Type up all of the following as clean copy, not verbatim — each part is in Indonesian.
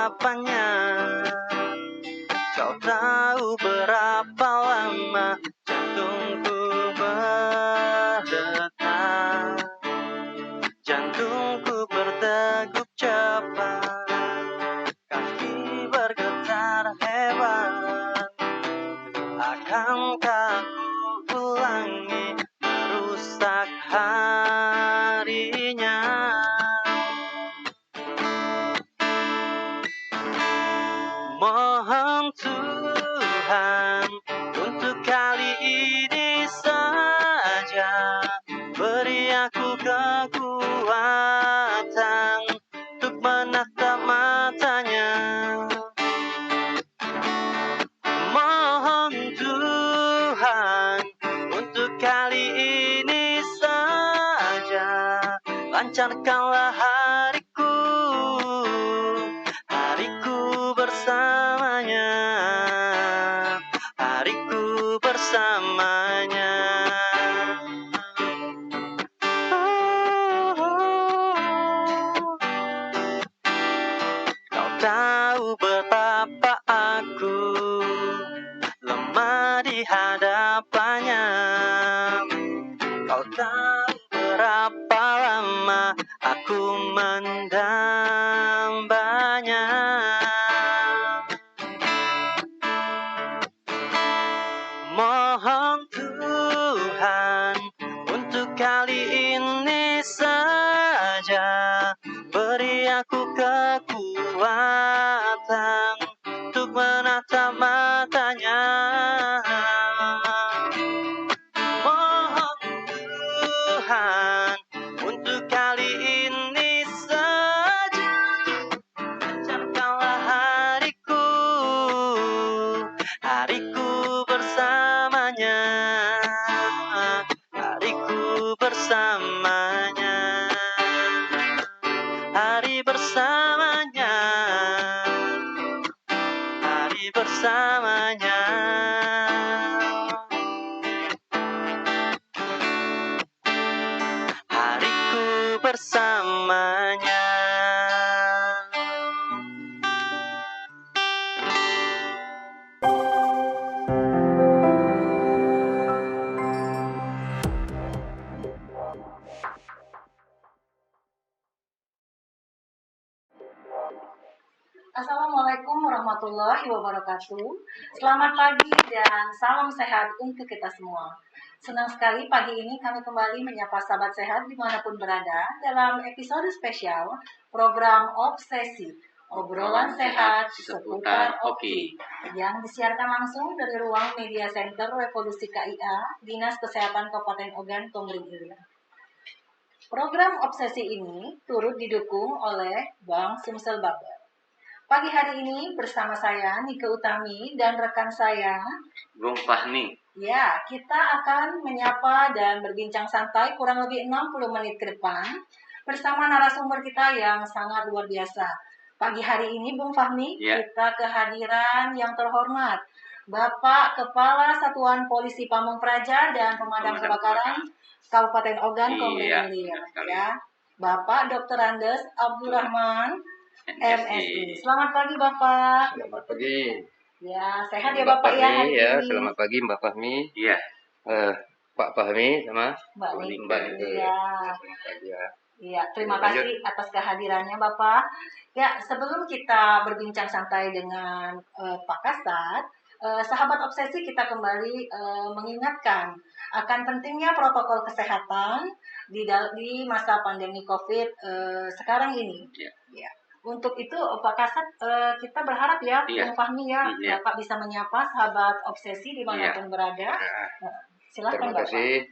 hadapannya. Kau tahu berapa lama jantungku berdetak, jantungku berdegup cepat, kaki bergetar hebat. Akankah ku ulangi merusak harinya? Mohon Tuhan untuk kali ini saja beri aku kekuatan untuk menatap matanya. Mohon Tuhan untuk kali ini saja lancarkanlah hariku, hariku bersamanya, hariku bersamanya. Kau tahu betapa aku lemah di hadapannya. Kau tahu berapa lama aku mendambanya. Mohon Tuhan untuk kali ini saja beri aku kekuatan untuk menatap matanya. Mohon Tuhan untuk kali ini saja lancarkanlah hariku, hariku bersamanya, hariku bersamanya, hari bersamanya, hari bersamanya. Hariku bersamanya. Assalamualaikum warahmatullahi wabarakatuh. Selamat pagi dan salam sehat untuk kita semua. Senang sekali pagi ini kami kembali menyapa sahabat sehat dimanapun berada dalam episode spesial program Obsesi, obrolan sehat seputar Oki, yang disiarkan langsung dari ruang Media Center Revolusi KIA, Dinas Kesehatan Kabupaten Ogan, Komering Ilir. Program Obsesi ini turut didukung oleh Bank Sumsel Baper. Pagi hari ini bersama saya Nike Utami dan rekan saya Bung Fahmi. Ya, kita akan menyapa dan berbincang santai kurang lebih 60 menit ke depan bersama narasumber kita yang sangat luar biasa. Pagi hari ini Bung Fahmi, kita kehadiran yang terhormat Bapak Kepala Satuan Polisi Pamung Praja dan Pemadam Kebakaran Kabupaten Ogan, Komering Ilir. Ya, Bapak Dr. Andes Abdurrahman, MSI. Selamat pagi Bapak. Selamat pagi. Ya, sehat ya Bapak ya hari ya, ini. Selamat pagi Mbak Fahmi. Iya. Pak Fahmi sama Mbak Nike. Iya. Selamat pagi ya. Iya, terima kasih atas kehadirannya Bapak. Ya, sebelum kita berbincang santai dengan Pak Kasat, sahabat obsesi kita kembali mengingatkan akan pentingnya protokol kesehatan di masa pandemi COVID sekarang ini. Ya. Untuk itu Pak Kasat kita berharap ya Bung Fahmi ya Bapak bisa menyapa sahabat obsesi dimanapun berada. Silakan Terima Bapak. kasih.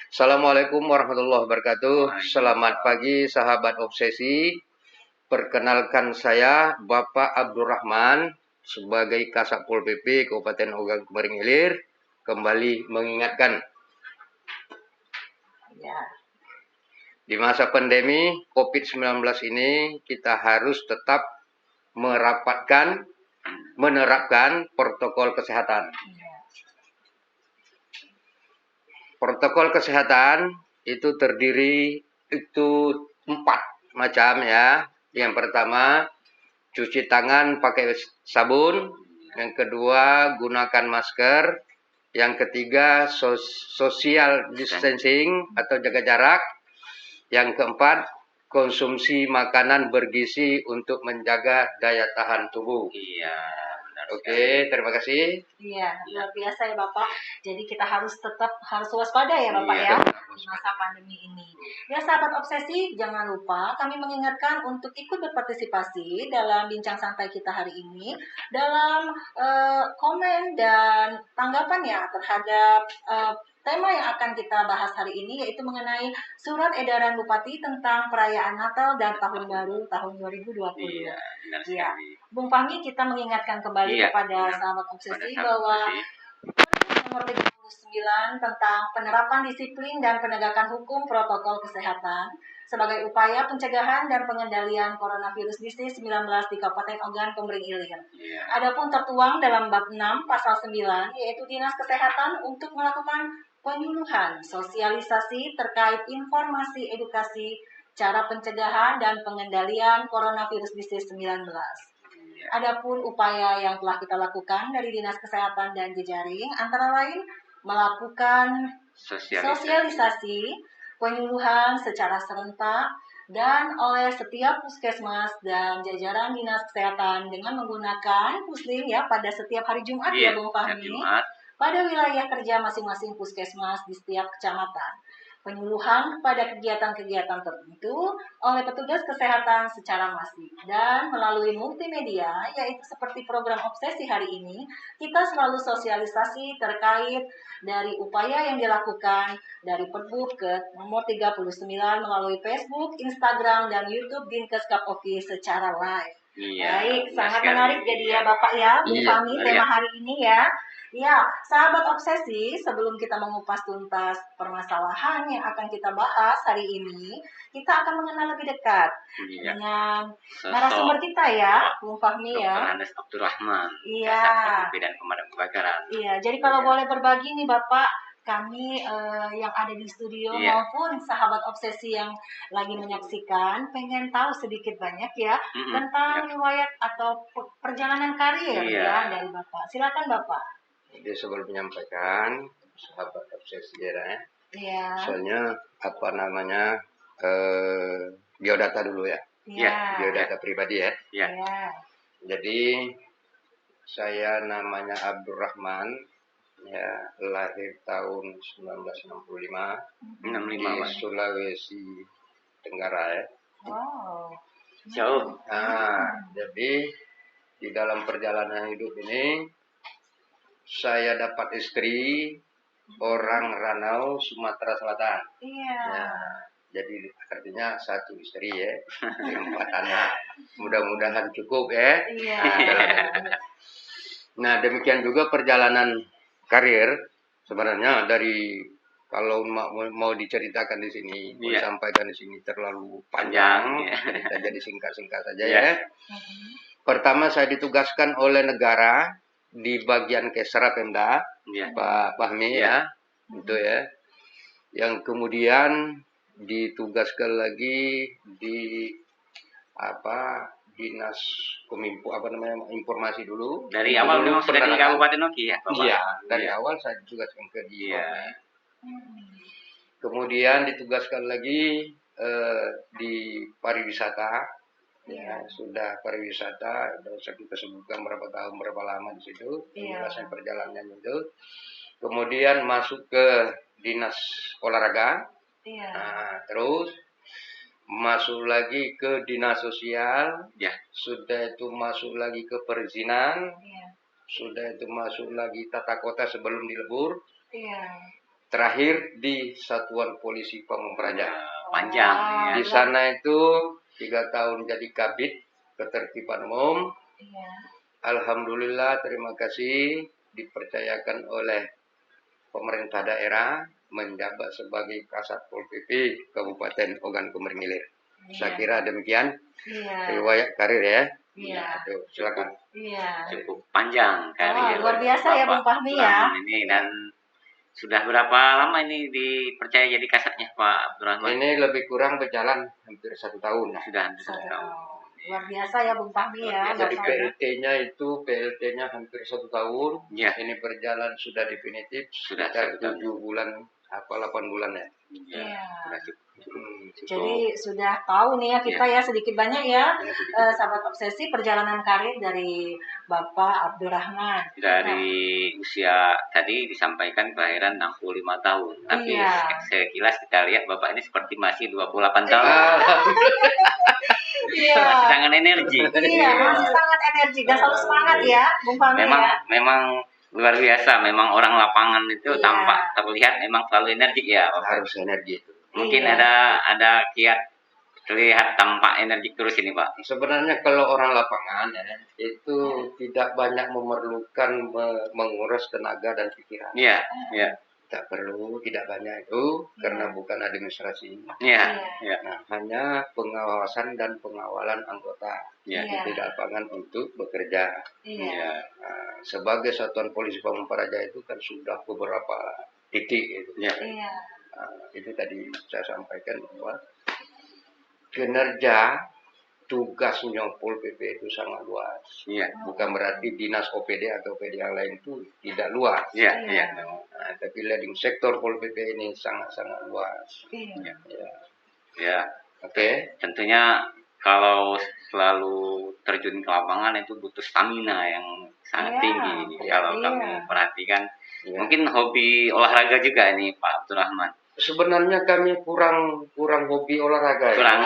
Assalamualaikum warahmatullahi wabarakatuh. Selamat pagi sahabat obsesi. Perkenalkan saya Bapak Abdurrahman sebagai Kasat Pol PP Kabupaten Ogan Komering Ilir kembali mengingatkan. Ya. Di masa pandemi COVID-19 ini kita harus tetap menerapkan protokol kesehatan. Protokol kesehatan itu terdiri 4 macam ya. Yang pertama, cuci tangan pakai sabun. Yang kedua, gunakan masker. Yang ketiga, social distancing atau jaga jarak. Yang keempat, konsumsi makanan bergizi untuk menjaga daya tahan tubuh. Iya, benar Oke, terima kasih. Iya, luar biasa ya Bapak. Jadi kita harus tetap harus waspada ya Bapak Iya, ya tetap di masa pandemi ini. Ya sahabat obsesi, jangan lupa kami mengingatkan untuk ikut berpartisipasi dalam bincang santai kita hari ini dalam komen dan tanggapan ya terhadap tema yang akan kita bahas hari ini yaitu mengenai surat edaran Bupati tentang perayaan Natal dan Tahun Baru tahun 2020. Iya, benar Iya. sekali. Bung Fahmi, kita mengingatkan kembali Iya, kepada benar. sahabat Pada obsesi saat bahwa obsesi, nomor 39 tentang penerapan disiplin dan penegakan hukum protokol kesehatan sebagai upaya pencegahan dan pengendalian coronavirus disease 19 di Kabupaten Ogan Komering Ilir. iya. Adapun tertuang dalam bab 6 pasal 9 yaitu Dinas Kesehatan untuk melakukan penyuluhan, sosialisasi terkait informasi edukasi cara pencegahan dan pengendalian coronavirus disease 19. Adapun upaya yang telah kita lakukan dari Dinas Kesehatan dan Jejaring antara lain melakukan sosialisasi, penyuluhan secara serentak dan oleh setiap puskesmas dan jajaran Dinas Kesehatan dengan menggunakan pusling ya pada setiap hari Jumat ya Bung Fahmi pada wilayah kerja masing-masing puskesmas di setiap kecamatan. Penyuluhan kepada kegiatan-kegiatan tertentu oleh petugas kesehatan secara masif dan melalui multimedia yaitu seperti program obsesi hari ini kita selalu sosialisasi terkait dari upaya yang dilakukan dari Perbup ke nomor 39 melalui Facebook, Instagram dan YouTube Dinkes Kap Office secara live. Iya, Baik, sangat sekali. menarik jadi ya Bapak ya, Bung Iya, Fahmi benar tema ya. hari ini ya. Ya, sahabat obsesi, sebelum kita mengupas tuntas permasalahan yang akan kita bahas hari ini, kita akan mengenal lebih dekat Iya. dengan Sosok narasumber kita ya, Bung Fahmi Dr. ya. Hannes Abdurrahman, Iya. Kasat dan Pemadam Kebakaran. Iya, jadi kalau Iya. boleh berbagi nih Bapak, kami yang ada di studio Iya. maupun sahabat obsesi yang lagi menyaksikan, pengen tahu sedikit banyak ya tentang riwayat atau perjalanan karir Iya. ya dari Bapak. Silakan Bapak. Jadi sebelum menyampaikan sahabat obsesi ya, Iya. soalnya apa namanya biodata dulu ya, Iya. biodata pribadi ya. Iya. Iya. Jadi saya namanya Abdurrahman, ya lahir tahun 1965 65, di Pak. Sulawesi Tenggara ya. Wow. Jauh. Nah, jadi di dalam perjalanan hidup ini saya dapat istri orang Ranau, Sumatera Selatan. Iya. Nah, jadi artinya satu istri ya, 4 anak. Mudah-mudahan cukup ya. Iya. Nah, demikian juga perjalanan karir sebenarnya dari kalau mau diceritakan di sini, mau Iya. disampaikan di sini terlalu Panjang, panjang, ya. kita jadi singkat-singkat saja Iya. ya. Pertama saya ditugaskan oleh negara di bagian Kesra Pemda, Iya. Pak Fahmi ya, itu ya. Yang kemudian ditugaskan lagi di Dinas Kominfo informasi dulu. Dari awal memang sudah di Kabupaten Oki ya, Bapak? Iya, dari Iya. awal saya ditugaskan ke di Iya. Kemudian ditugaskan lagi di pariwisata. Ya, sudah pariwisata, dan saya kita sebutkan berapa tahun, berapa lama di situ, penjelasan perjalanan itu. Kemudian masuk ke dinas olahraga, terus masuk lagi ke dinas sosial, Ya. sudah itu masuk lagi ke perizinan, sudah itu masuk lagi tata kota sebelum dilebur, terakhir di Satuan Polisi Pamung Praja. Panjang ya. Di sana itu 3 tahun jadi kabid ketertiban umum. Alhamdulillah, terima kasih dipercayakan oleh pemerintah daerah menjabat sebagai Kasat Pol PP Kabupaten Ogan Komering Ilir. Saya kira demikian riwayat karir ya. Iya. Tuh, silakan. Iya. Cukup panjang karir. Luar biasa ya Bung Fahmi ya. Ini dan sudah berapa lama ini dipercaya jadi kasatnya Pak Abdurrahman? Ini lebih kurang berjalan hampir 1 tahun. Sudah hampir 1 tahun. luar biasa ya Bung Fahmi ya. Jadi Bapak ya. PLT-nya hampir 1 tahun. Ya. Ini berjalan sudah definitif Sudah sekitar 1 tahun. 7 bulan, 8 bulan ya. Iya. Sudah cukup. Jadi sudah tahu nih ya kita ya sedikit banyak ya sedikit. sahabat obsesi perjalanan karir dari Bapak Abdurrahman. Dari usia tadi disampaikan kelahiran 65 tahun. Tapi Iya. sekilas kita lihat Bapak ini seperti masih 28 tahun. Iya. Sangat energi. Iya, masih sangat energi dan selalu semangat ya, Bung Fahmi Memang ya. memang luar biasa. Memang orang lapangan itu Iya. tampak terlihat memang selalu energik ya. Bapak. Harus energi itu. Mungkin Iya. ada kiat terlihat tampak energik terus ini Pak. Sebenarnya kalau orang lapangan ya, itu tidak banyak memerlukan menguras tenaga dan pikiran. Iya, iya, Tidak perlu, tidak banyak itu karena bukan administrasi. iya, iya, Nah, hanya pengawasan dan pengawalan anggota iya, Iya. di lapangan untuk bekerja. Iya. iya, Nah, sebagai Satuan Polisi Pamung Praja itu kan sudah beberapa titik itu. iya, Iya. Nah, itu tadi saya sampaikan bahwa kinerja tugasnya Pol PP itu sangat luas. iya, Bukan berarti dinas OPD atau OPD yang lain itu tidak luas. iya, Iya. iya, Nah, tapi leading sektor Pol PP ini sangat-sangat luas. Iya. Ya. ya. Oke. Tentunya kalau selalu terjun ke lapangan itu butuh stamina yang sangat Iya. tinggi. Kalau Iya. kami perhatikan, Ya. mungkin hobi olahraga juga ini Pak Abdurrahman. Sebenarnya kami kurang hobi olahraga. Kurang.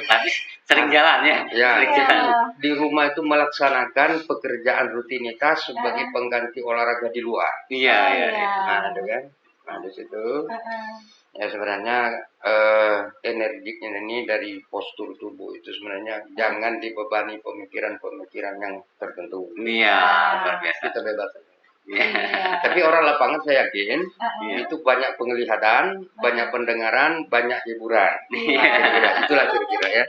Tapi sering jalan ya. Ya, Sering Iya. jalan. di rumah itu melaksanakan pekerjaan rutinitas sebagai pengganti olahraga di luar. Iya, iya, Iya. iya. Nah, itu kan. Nah, di situ Heeh. ya sebenarnya energiknya ini dari postur tubuh itu sebenarnya jangan dibebani pemikiran-pemikiran yang tertentu. Iya, luar biasa. Kita bebas. Iya. Iya. Tapi orang lapangan saya yakin Heeh. itu banyak penglihatan, banyak pendengaran, banyak hiburan. Iya. Nah, kira-kira itulah kira-kira ya.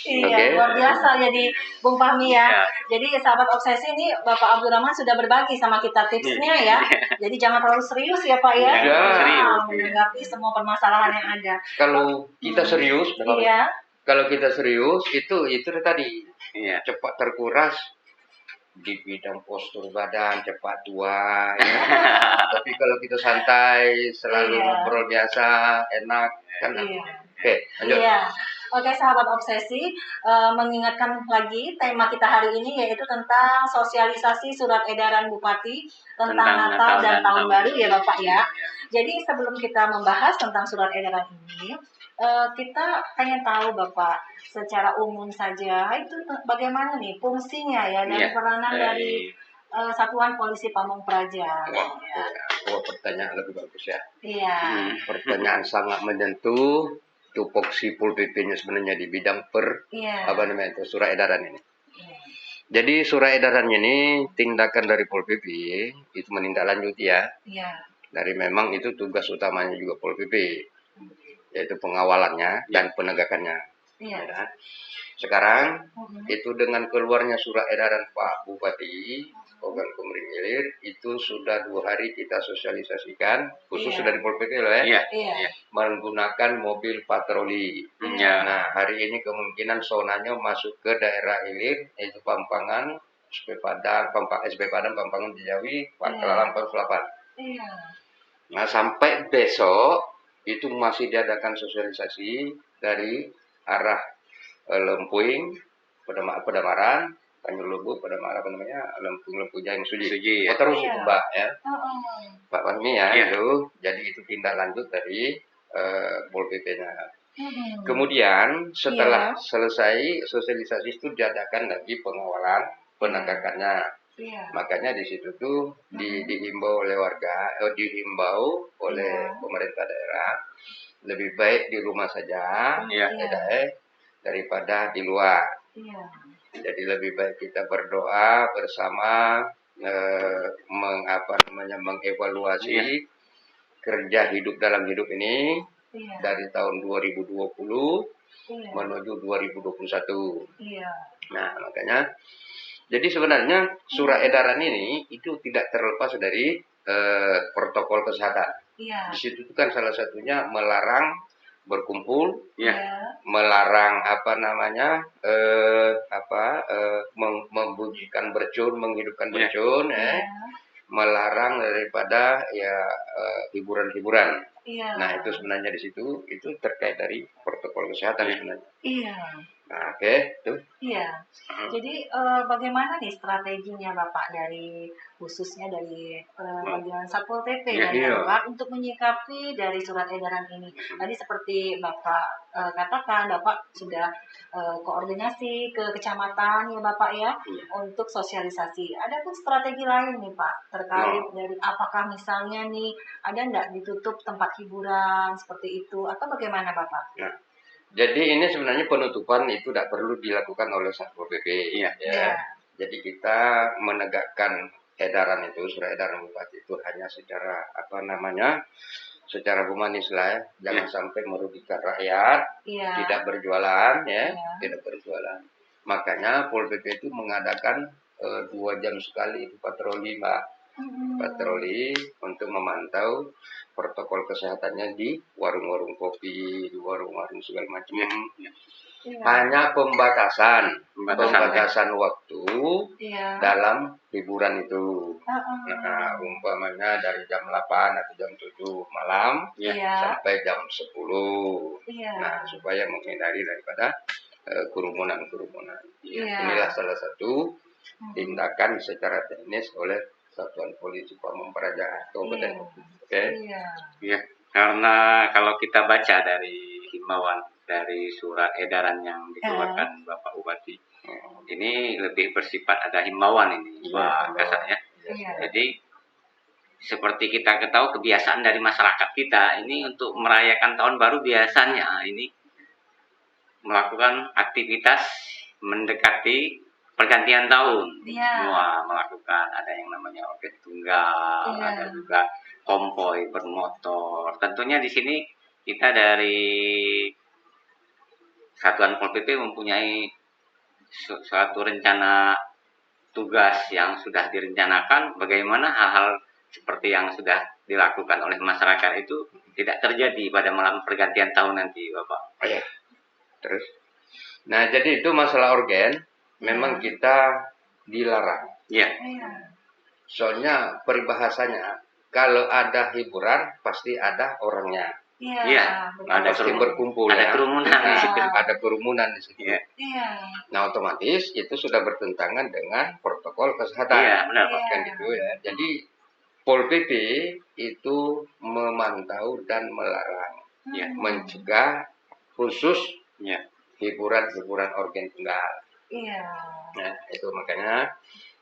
Iya, Oke. luar biasa jadi Bung Fahmi ya. Iya. Jadi sahabat obsesi ini Bapak Abdurrahman sudah berbagi sama kita tipsnya ya. Jadi jangan terlalu serius ya Pak ya. Iya, serius. Menanggapi semua permasalahan yang ada. Kalau kita serius, Iya. kalau kita serius itu tadi Iya. cepat terkuras di bidang postur badan, cepat tua. Ya. Tapi kalau kita santai, selalu Iya. ngobrol biasa, enak, kan? Iya. Oke, lanjut. Iya. Oke sahabat obsesi, mengingatkan lagi tema kita hari ini yaitu tentang sosialisasi surat edaran Bupati tentang Natal dan Tahun Baru ya Bapak ya. Jadi sebelum kita membahas tentang surat edaran ini, kita pengen tahu Bapak secara umum saja itu bagaimana nih fungsinya ya dan Iya, peranan dari Satuan Polisi Pamung Praja. Wah, pertanyaan lebih bagus ya. Iya. Pertanyaan sangat menyentuh. Tupoksi Pol PP-nya sebenarnya di bidang Iya. surat edaran ini. Iya. Jadi surat edarannya ini tindakan dari Pol PP itu menindaklanjuti ya. Iya. Dari memang itu tugas utamanya juga Pol PP, yaitu pengawalannya dan penegakannya. Iya. Ya. Sekarang Mhm. itu dengan keluarnya surat edaran Pak Bupati Ogan Komering Ilir itu sudah 2 hari kita sosialisasikan khusus Iya. sudah di Pol PP loh ya, Iya. Iya. menggunakan mobil patroli. Iya. Nah, hari ini kemungkinan zonanya masuk ke daerah Ilir, yaitu Pampangan, SP Padang, Pampangan Jawi, Pangkalalan, Selatan. Iya. Nah, sampai besok itu masih diadakan sosialisasi dari arah Lempuing, Pedamaran, Tanjung Lubuk, Pedamaran apa namanya, Lempung Jaya Suji. Suji, Oh, terus Iya. Mbak ya, Oh. Pak Fahmi ya, Iya. itu. Jadi itu tindak lanjut dari Pol PP-nya. Mhm. Kemudian setelah Iya. selesai sosialisasi itu diadakan lagi pengawalan penegakannya. Iya. Makanya di situ tuh dihimbau oleh warga, dihimbau oleh Iya. pemerintah daerah lebih baik di rumah saja, Iya. daripada di luar. Iya. Jadi lebih baik kita berdoa bersama mengevaluasi Iya. kerja hidup dalam hidup ini Iya. dari tahun 2020 Iya. menuju 2021. Iya. Nah, makanya jadi sebenarnya surat edaran ini itu tidak terlepas dari protokol kesehatan. Iya. Di situ kan salah satunya melarang berkumpul, Iya. melarang membunyikan bercun, menghidupkan Iya. bercun, Iya. melarang daripada hiburan-hiburan. Iya. Nah, itu sebenarnya di situ itu terkait dari protokol kesehatan sebenarnya. Iya. Nah, oke, tuh. Iya. Jadi bagaimana nih strateginya Bapak dari khususnya dari bagian Satpol PP Iya, dari iya. Bapak untuk menyikapi dari surat edaran ini? Tadi seperti Bapak katakan, Bapak sudah koordinasi ke kecamatan ya Bapak ya Iya. untuk sosialisasi. Ada pun strategi lain nih Pak terkait dari apakah misalnya nih ada nggak ditutup tempat hiburan seperti itu atau bagaimana Bapak? Nah, jadi ini sebenarnya penutupan itu tidak perlu dilakukan oleh Satpol PP. Iya. Iya. Jadi kita menegakkan edaran itu, surat edaran bupati itu hanya secara humanis lah ya. Jangan sampai merugikan rakyat, Iya. tidak berjualan ya, Iya. tidak berjualan. Makanya Pol PP itu mengadakan 2 jam sekali itu patroli, Mbak. Patroli untuk memantau protokol kesehatannya di warung-warung kopi, di warung-warung segala macam. Iya. Hanya pembatasan waktu Iya. dalam hiburan itu. Nah, umpamanya dari jam 8 atau jam 7 malam Iya. sampai jam 10. Iya. Nah, supaya menghindari daripada kerumunan-kerumunan. Iya. Inilah salah satu tindakan secara teknis oleh Satuan Polisi Pamung Praja Kabupaten. Oke. Iya. Iya, karena kalau kita baca dari himbauan dari surat edaran yang dikeluarkan Bapak Bupati, ini lebih bersifat ada himbauan ini, Pak Kasat ya. Iya. Jadi seperti kita ketahui kebiasaan dari masyarakat kita ini untuk merayakan tahun baru biasanya ini melakukan aktivitas mendekati pergantian tahun. Iya. Semua melakukan, ada yang namanya orkes tunggal, Iya. ada juga konvoy bermotor. Tentunya di sini kita dari Satuan Pol PP mempunyai suatu rencana tugas yang sudah direncanakan bagaimana hal-hal seperti yang sudah dilakukan oleh masyarakat itu tidak terjadi pada malam pergantian tahun nanti, Bapak. Oh, ya. Terus, nah jadi itu masalah organ, memang kita dilarang. Iya. Soalnya peribahasanya, kalau ada hiburan pasti ada orangnya. Iya. Ada berkumpul, ada kerumunan di situ. Ada kerumunan di situ. Iya. Nah, otomatis itu sudah bertentangan dengan protokol kesehatan. Iya, benar Pak. Kan gitu ya. Jadi Pol PP itu memantau dan melarang, mencegah khusus hiburan-hiburan organ tunggal. Iya. Nah, itu makanya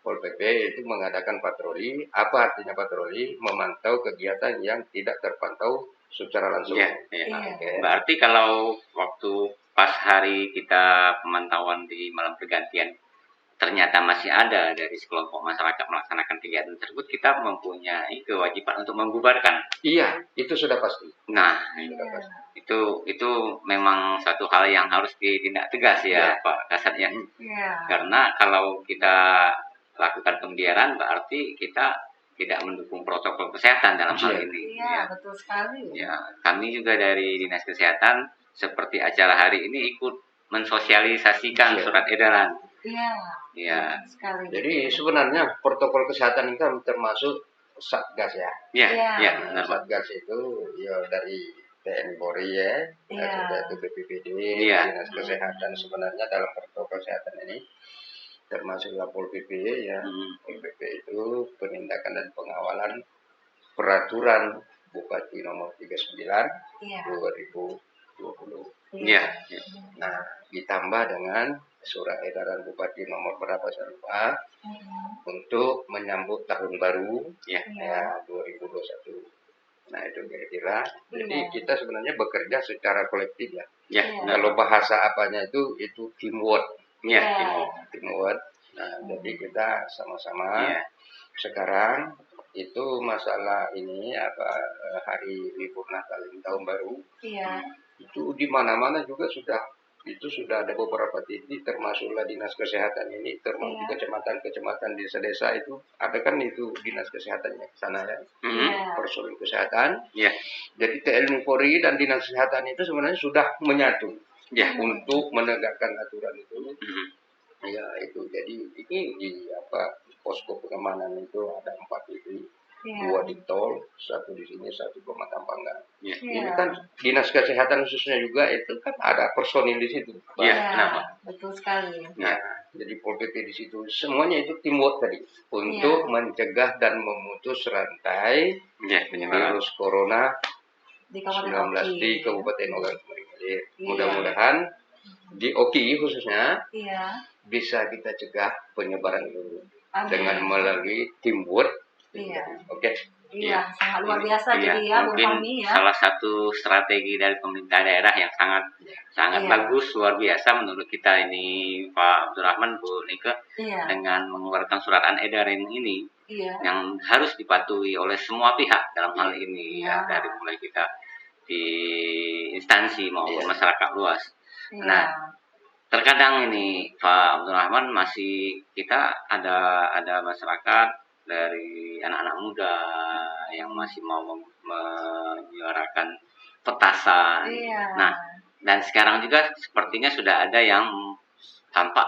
Pol PP itu mengadakan patroli. Apa artinya patroli? Memantau kegiatan yang tidak terpantau secara langsung. Iya. Okay. Berarti kalau waktu pas hari kita pemantauan di malam pergantian ternyata masih ada dari sekelompok masyarakat melaksanakan kegiatan tersebut, kita mempunyai kewajiban untuk membubarkan. Iya, itu sudah pasti. Nah, itu memang satu hal yang harus ditindak tegas ya, Pak Kasat ya. Karena kalau kita lakukan pembiaran berarti kita tidak mendukung protokol kesehatan dalam hal ini. Iya, betul sekali. Ya, kami juga dari Dinas Kesehatan seperti acara hari ini ikut mensosialisasikan surat edaran. Iya. Sekali. Jadi sebenarnya protokol kesehatan ini kan termasuk Satgas ya. Iya, benar Pak. Satgas itu ya dari TNI Polri ya, itu BPBD, Dinas Kesehatan sebenarnya dalam protokol kesehatan ini termasuk Pol PP ya. Pol PP itu penindakan dan pengawalan peraturan Bupati nomor 39 2020. Iya. Nah, ditambah dengan surat edaran Bupati nomor berapa saya lupa untuk menyambut tahun baru ya 2021. Nah, itu kira-kira. Jadi kita sebenarnya bekerja secara kolektif ya. Kalau bahasa apanya itu teamwork. Teamwork. Nah, jadi kita sama-sama sekarang itu masalah ini hari libur Natal tahun baru. Itu di mana-mana juga sudah itu sudah ada beberapa titik, termasuklah dinas kesehatan ini, termasuk kecamatan-kecamatan desa-desa itu ada kan itu dinas kesehatannya ke sana ya, personil kesehatan. Jadi TNI Polri dan dinas kesehatan itu sebenarnya sudah menyatu untuk menegakkan aturan itu. Ya itu, jadi ini di posko pengamanan itu ada 4 titik, 2 di tol, 1 di sini, 1 Pematang Panggang. Ini kan dinas kesehatan khususnya juga itu kan ada personil di situ. Betul sekali. Nah, jadi Pol PP di situ semuanya itu teamwork tadi untuk mencegah dan memutus rantai virus corona di 19 di Kabupaten Ogan Komering. Mudah-mudahan di Oki khususnya bisa kita cegah penyebaran itu dengan melalui teamwork. Oke. Iya, sangat luar biasa jadi ya, Bung Fahmi ya. Salah satu strategi dari pemerintah daerah yang sangat bagus, luar biasa menurut kita ini Pak Abdurrahman, Bu Nike, dengan mengeluarkan surat edaran ini yang harus dipatuhi oleh semua pihak dalam hal ini ya, dari mulai kita di instansi maupun masyarakat luas. Nah, terkadang ini Pak Abdurrahman masih kita ada masyarakat dari anak-anak muda yang masih mau menyuarakan petasan. Nah, dan sekarang juga sepertinya sudah ada yang tampak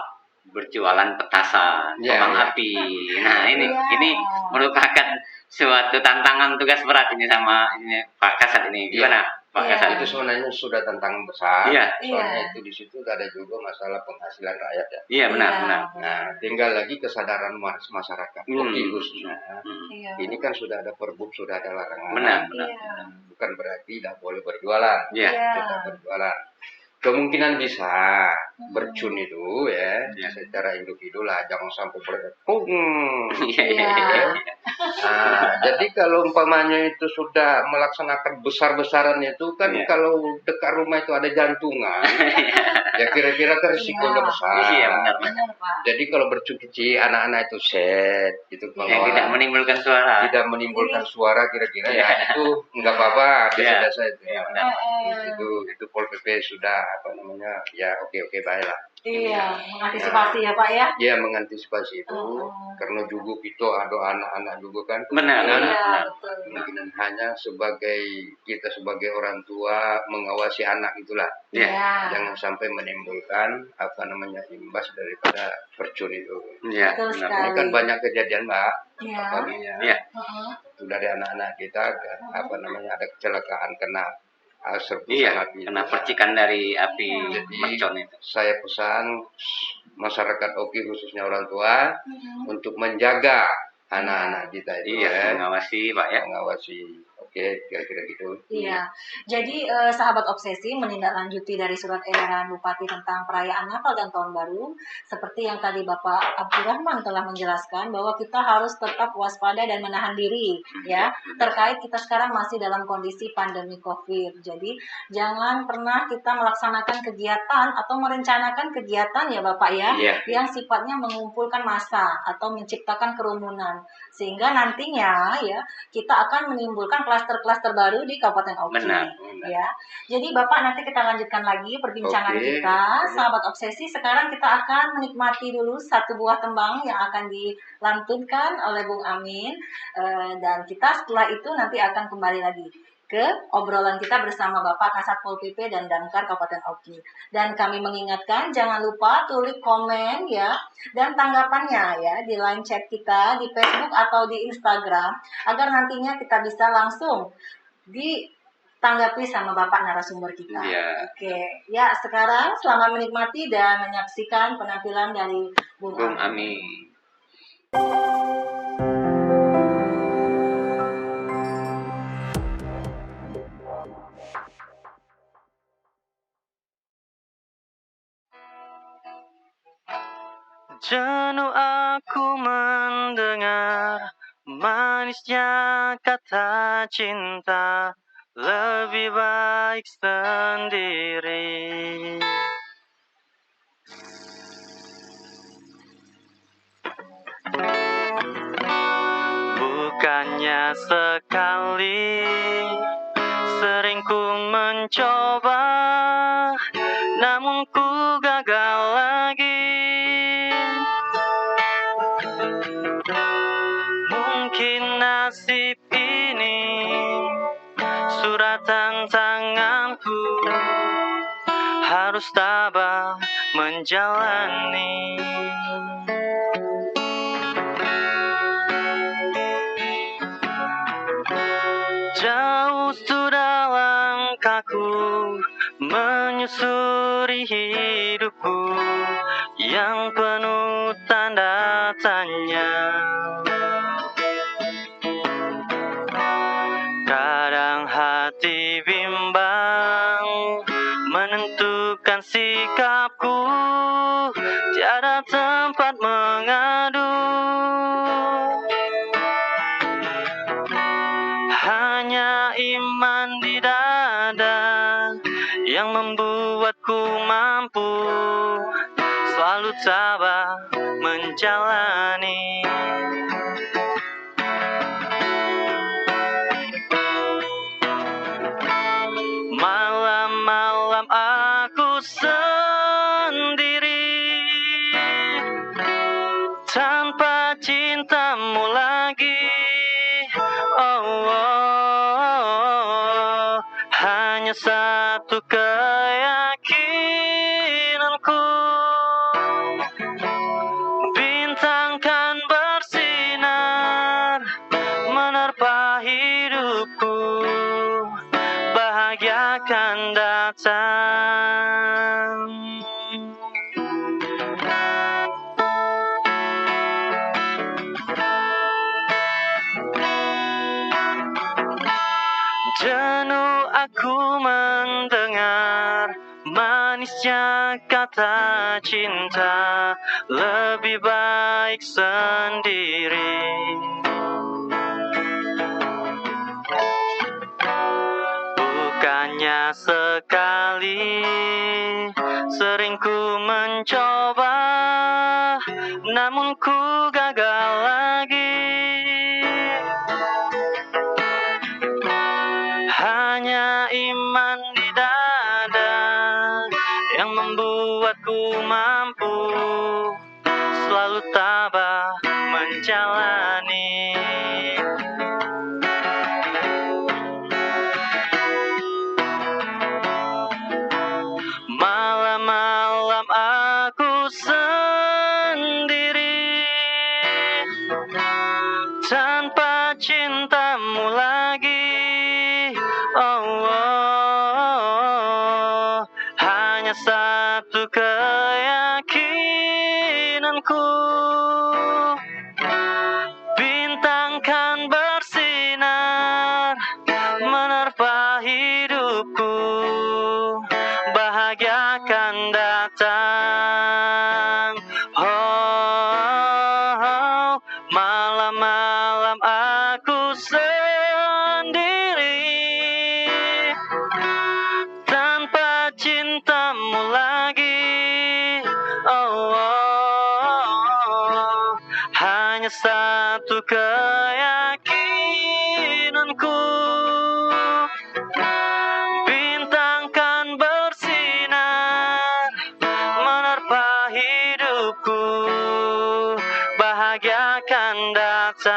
berjualan petasan, kembang api. Nah, ini merupakan suatu tantangan, tugas berat ini sama ini Pak Kasat ini. Gimana? Pak Kasat? Itu sebenarnya sudah tantangan besar. Soalnya itu di situ ada juga masalah penghasilan rakyat ya. Iya, benar. Nah, tinggal lagi kesadaran masyarakat. Khususnya. Ini kan sudah ada perbuk, sudah ada larangan. Benar. Bukan berarti tidak boleh berjualan. Tetap berjualan. Kemungkinan bisa bercun itu ya, secara individu lah, jangan sampai berkepung. Nah, jadi kalau umpamanya itu sudah melaksanakan besar-besaran itu kan kalau dekat rumah itu ada jantungan, ya kira-kira risikonya besar. Jadi kalau bercun kecil, anak-anak itu set, itu kalau tidak menimbulkan suara, kira-kira ya itu nggak apa-apa, biasa-biasa itu. Itu Pol PP sudah ya oke baiklah. Mengantisipasi ya Pak ya. Iya, mengantisipasi itu karena juga kita ada anak-anak juga kan. Benar. Mungkin hanya kita sebagai orang tua mengawasi anak itulah. Jangan sampai menimbulkan imbas daripada percun itu. Ini kan banyak kejadian Mbak. Paginya. Itu dari anak-anak kita ada kecelakaan kena kena percikan dari api mercon itu. Saya pesan masyarakat Oki khususnya orang tua untuk menjaga anak-anak kita itu mengawasi Pak ya. Mengawasi. Oke, kira-kira gitu. Jadi sahabat obsesi menindaklanjuti dari surat edaran Bupati tentang perayaan Natal dan Tahun Baru, seperti yang tadi Bapak Abdurrahman telah menjelaskan bahwa kita harus tetap waspada dan menahan diri ya, terkait kita sekarang masih dalam kondisi pandemi Covid. Jadi jangan pernah kita melaksanakan kegiatan atau merencanakan kegiatan ya Bapak ya, yang sifatnya mengumpulkan massa atau menciptakan kerumunan, sehingga nantinya ya kita akan menimbulkan klaster baru di Kabupaten Oki. Ya. Jadi Bapak, nanti kita lanjutkan lagi perbincangan kita. Sahabat obsesi, sekarang kita akan menikmati dulu satu buah tembang yang akan dilantunkan oleh Bung Amin, dan kita setelah itu nanti akan kembali lagi ke obrolan kita bersama Bapak Kasat Pol PP dan Damkar Kabupaten Oki. Dan kami mengingatkan jangan lupa tulis komen ya dan tanggapannya ya di line chat kita di Facebook atau di Instagram agar nantinya kita bisa langsung ditanggapi sama Bapak narasumber kita. Oke. Ya, sekarang selamat menikmati dan menyaksikan penampilan dari Bung Amin. Jenuh aku mendengar manisnya kata cinta, lebih baik sendiri. Bukannya sekali, sering ku mencoba, namun ku harus tabah menjalani. Jauh sudah langkahku menyusuri hidupku yang penuh tanda tanya. Kadang hati bimbang menentukan sikapku, tiada tempat mengadu. Hanya iman di dada yang membuatku mampu selalu tabah menjalani. Malam-malam aku sendiri tanpa cintamu lagi. Oh, hanya satu keyakinanku, bintang kan bersinar menerpa hidupku, bahagia akan datang. Jenuh aku mendengar manisnya kata cinta, lebih baik sendiri. Bukannya sekali sering ku mencoba, namun ku gagal lagi. Hanya iman di dada yang membuatku mampu selalu tabah menjalani. Malam-malam aku sendiri tanpa cintamu lagi. Oh, hanya satu keyakinanku, bintang kan bersinar menerpa hidupku, bahagia akan datang. Oh, malam-malam aku sendiri tanpa cintamu lagi. Oh, hanya satu keyakinanku, bintang kan bersinar menerpa hidupku, bahagia akan datang.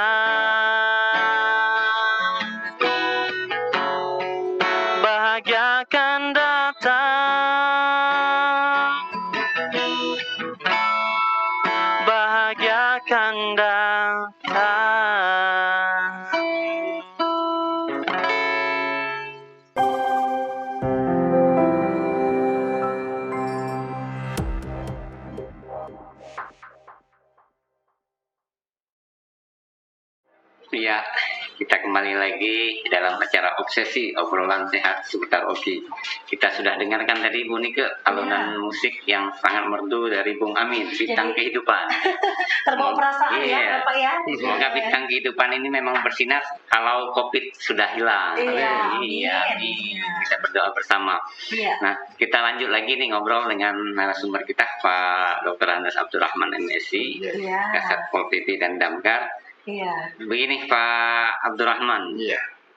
Bahagia akan datang. Bahagia akan datang. Ya, kita kembali lagi dalam acara Obsesi, obrolan sehat seputar Oki. Kita sudah dengarkan tadi Bu Nike alunan musik yang sangat merdu dari Bung Amin, Bintang Kehidupan. Terbawa perasaan ya, Bapak ya. Semoga bintang kehidupan ini memang bersinar kalau COVID sudah hilang. Iya, Kita berdoa bersama. Iya. Nah, kita lanjut lagi nih ngobrol dengan narasumber kita, Pak Dr. Andes Abdurrahman MSI, Iya. Kasat Pol PP dan Damkar. Iya. Begini Pak Abdurrahman,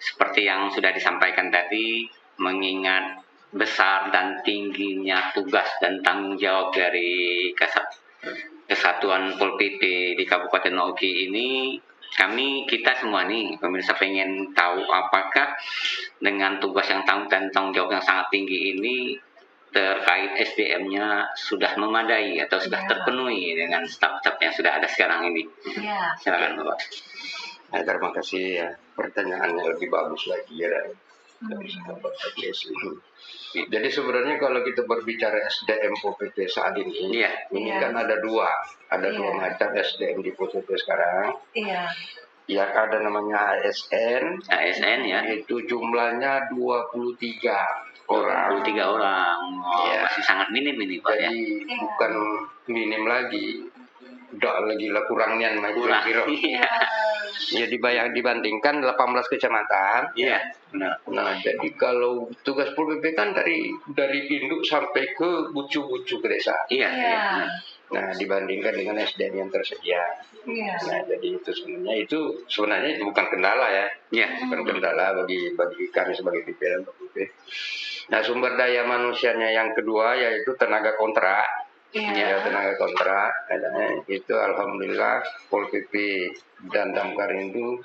seperti yang sudah disampaikan tadi, mengingat besar dan tingginya tugas dan tanggung jawab dari Kesatuan Pol PP di Kabupaten Oki ini, kita semua nih pemirsa pengen tahu apakah dengan tugas yang dan tanggung jawab yang sangat tinggi ini terkait SDM-nya sudah memadai atau sudah Iya. terpenuhi dengan staf-staf yang sudah ada sekarang ini. Iya. Silakan Bapak. Nah, terima kasih ya. Pertanyaannya lebih bagus lagi ya. Dari Hmm. sahabat PPSI. Jadi sebenarnya kalau kita berbicara SDM PPP saat ini, Iya. ini Iya. kan ada dua Iya. macam SDM di PPP sekarang. Iya. Yang ada namanya ASN, ASN ya. itu jumlahnya 23 orang. 23 orang. Oh, Iya. masih sangat minim ini Pak ya. Jadi Iya. bukan minim lagi, udah lagi lah kurangnya Kurang. kira. Iya. Jadi dibandingkan 18 kecamatan. Iya, benar. Nah, jadi kalau tugas Pol PP kan dari induk sampai ke bucu-bucu ke desa. Iya, Iya. iya. Nah, dibandingkan dengan SDM yang tersedia. Iya. Nah, jadi itu sebenarnya itu bukan kendala ya. Iya. Bukan kendala bagi kami sebagai pimpinan Pol PP. Nah, sumber daya manusianya yang kedua yaitu tenaga kontrak. Iya. Ya, tenaga kontrak. Itu alhamdulillah Pol PP dan Damkar itu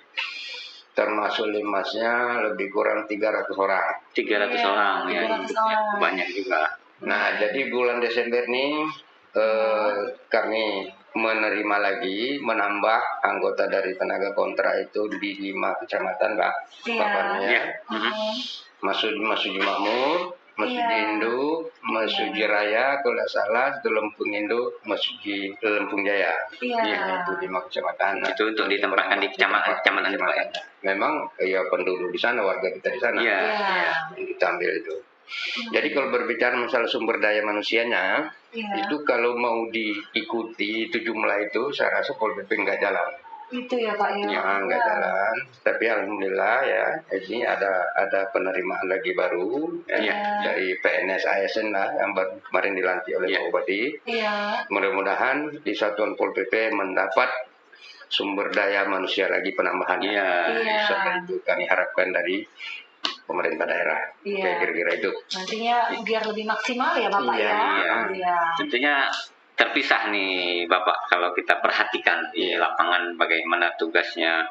termasuk limasnya lebih kurang 300 orang. 300 Iya, orang ya. 300 orang. Banyak juga. Nah, jadi bulan Desember ini kami menerima lagi, menambah anggota dari tenaga kontrak itu di 5 kecamatan, Pak. Iya. Paparnya. Iya. Mhm. Masuji Makmur, Masuji Iya. Induk, Masuji Raya, kalau tidak salah, itu Lempung Induk, Masuji Lempung Jaya. Iya. Itu 5 kecamatan. Itu untuk ditempatkan di kecamatan itu, Pak ya? Memang ya penduduk di sana, warga kita di sana. Iya. Iya. Yang kita ambil itu. Jadi kalau berbicara masalah sumber daya manusianya, Iya. itu kalau mau diikuti itu jumlah itu, saya rasa Pol PP nggak jalan. Itu ya Pak ya. Ya nggak jalan. Tapi alhamdulillah ya, ini ada penerimaan lagi baru ya, Iya. dari PNS ASN lah yang baru kemarin dilantik oleh Iya. Pak Bupati. Iya. Mudah-mudahan di Satuan Pol PP mendapat sumber daya manusia lagi penambahan. Iya. Iya. Seperti itu kami harapkan dari pemerintah daerah. Iya. Kayak kira-kira itu. Nantinya biar lebih maksimal ya Bapak Iya, ya. iya. Iya. Tentunya terpisah nih Bapak kalau kita perhatikan di lapangan bagaimana tugasnya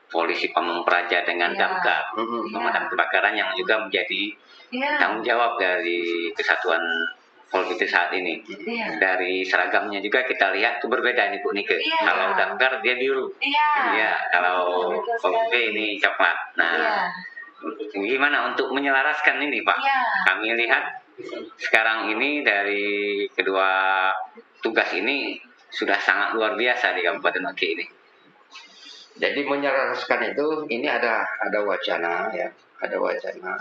polisi Pamung Praja dengan Iya. Damkar Mhm. pemadam kebakaran yang juga menjadi Iya. tanggung jawab dari kesatuan Pol PP saat ini. Iya. Dari seragamnya juga kita lihat itu berbeda nih Bu Nike. Iya. Kalau Damkar dia biru. Iya. Iya, kalau Betul Pol PP sekali. ini coklat. Nah, Iya. gimana untuk menyelaraskan ini Pak? Iya. Kami lihat sekarang ini dari kedua tugas ini sudah sangat luar biasa di Kabupaten Oke ini. Jadi menyelaraskan itu, ini ada wacana ya, ada wacana.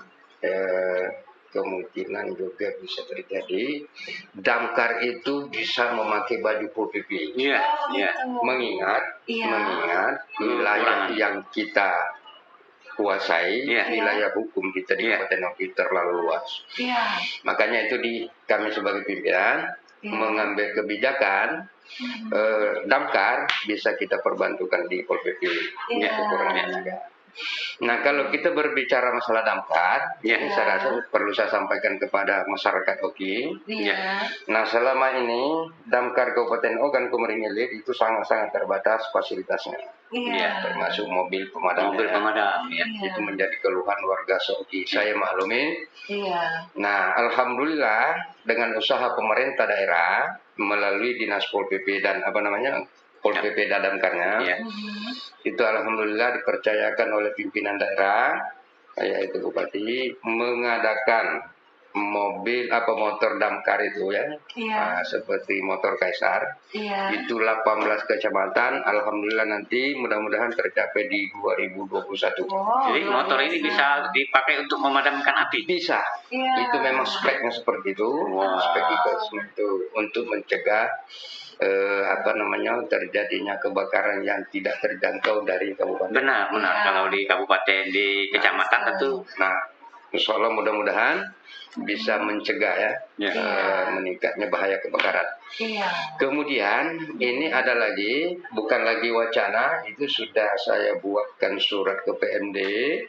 Kemungkinan juga bisa terjadi Damkar itu bisa memakai baju Pol PP. Iya, Oh, iya. gitu. Mengingat wilayah yang kita kuasai, Iya. wilayah hukum kita di Iya. Kabupaten Oki terlalu luas. Iya. Makanya itu kami sebagai pimpinan Iya. mengambil kebijakan Damkar bisa kita perbantukan di Pol PP. Iya. Kurangnya juga. Nah, kalau kita berbicara masalah Damkar, Iya. ini saya rasa perlu saya sampaikan kepada masyarakat Oki. Iya. Nah, selama ini Damkar Kabupaten Ogan Komering Ilir itu sangat-sangat terbatas fasilitasnya, Iya. termasuk mobil pemadam. Mobil pemadam ya. Iya. Itu menjadi keluhan warga Oki. Saya maklumi. Iya. Nah, alhamdulillah dengan usaha pemerintah daerah melalui Dinas Pol PP dan Pol PP dan Damkarnya, Iya. Mhm. itu alhamdulillah dipercayakan oleh pimpinan daerah, yaitu Bupati, mengadakan motor damkar itu ya, Iya. seperti motor Kaisar. Iya. Itu 18 kecamatan, alhamdulillah nanti mudah-mudahan tercapai di 2021. Oh, Jadi luar motor ini biasa. bisa dipakai untuk memadamkan api. Bisa, Iya. itu memang speknya seperti itu, Wah. spek itu untuk mencegah terjadinya kebakaran yang tidak terjangkau dari kabupaten. Benar, benar. Iya. Kalau di kabupaten, di kecamatan tentu Nah, insya Allah mudah-mudahan bisa mencegah ya ya. meningkatnya bahaya kebakaran. Iya. Kemudian ini ada lagi, bukan lagi wacana, itu sudah saya buatkan surat ke PMD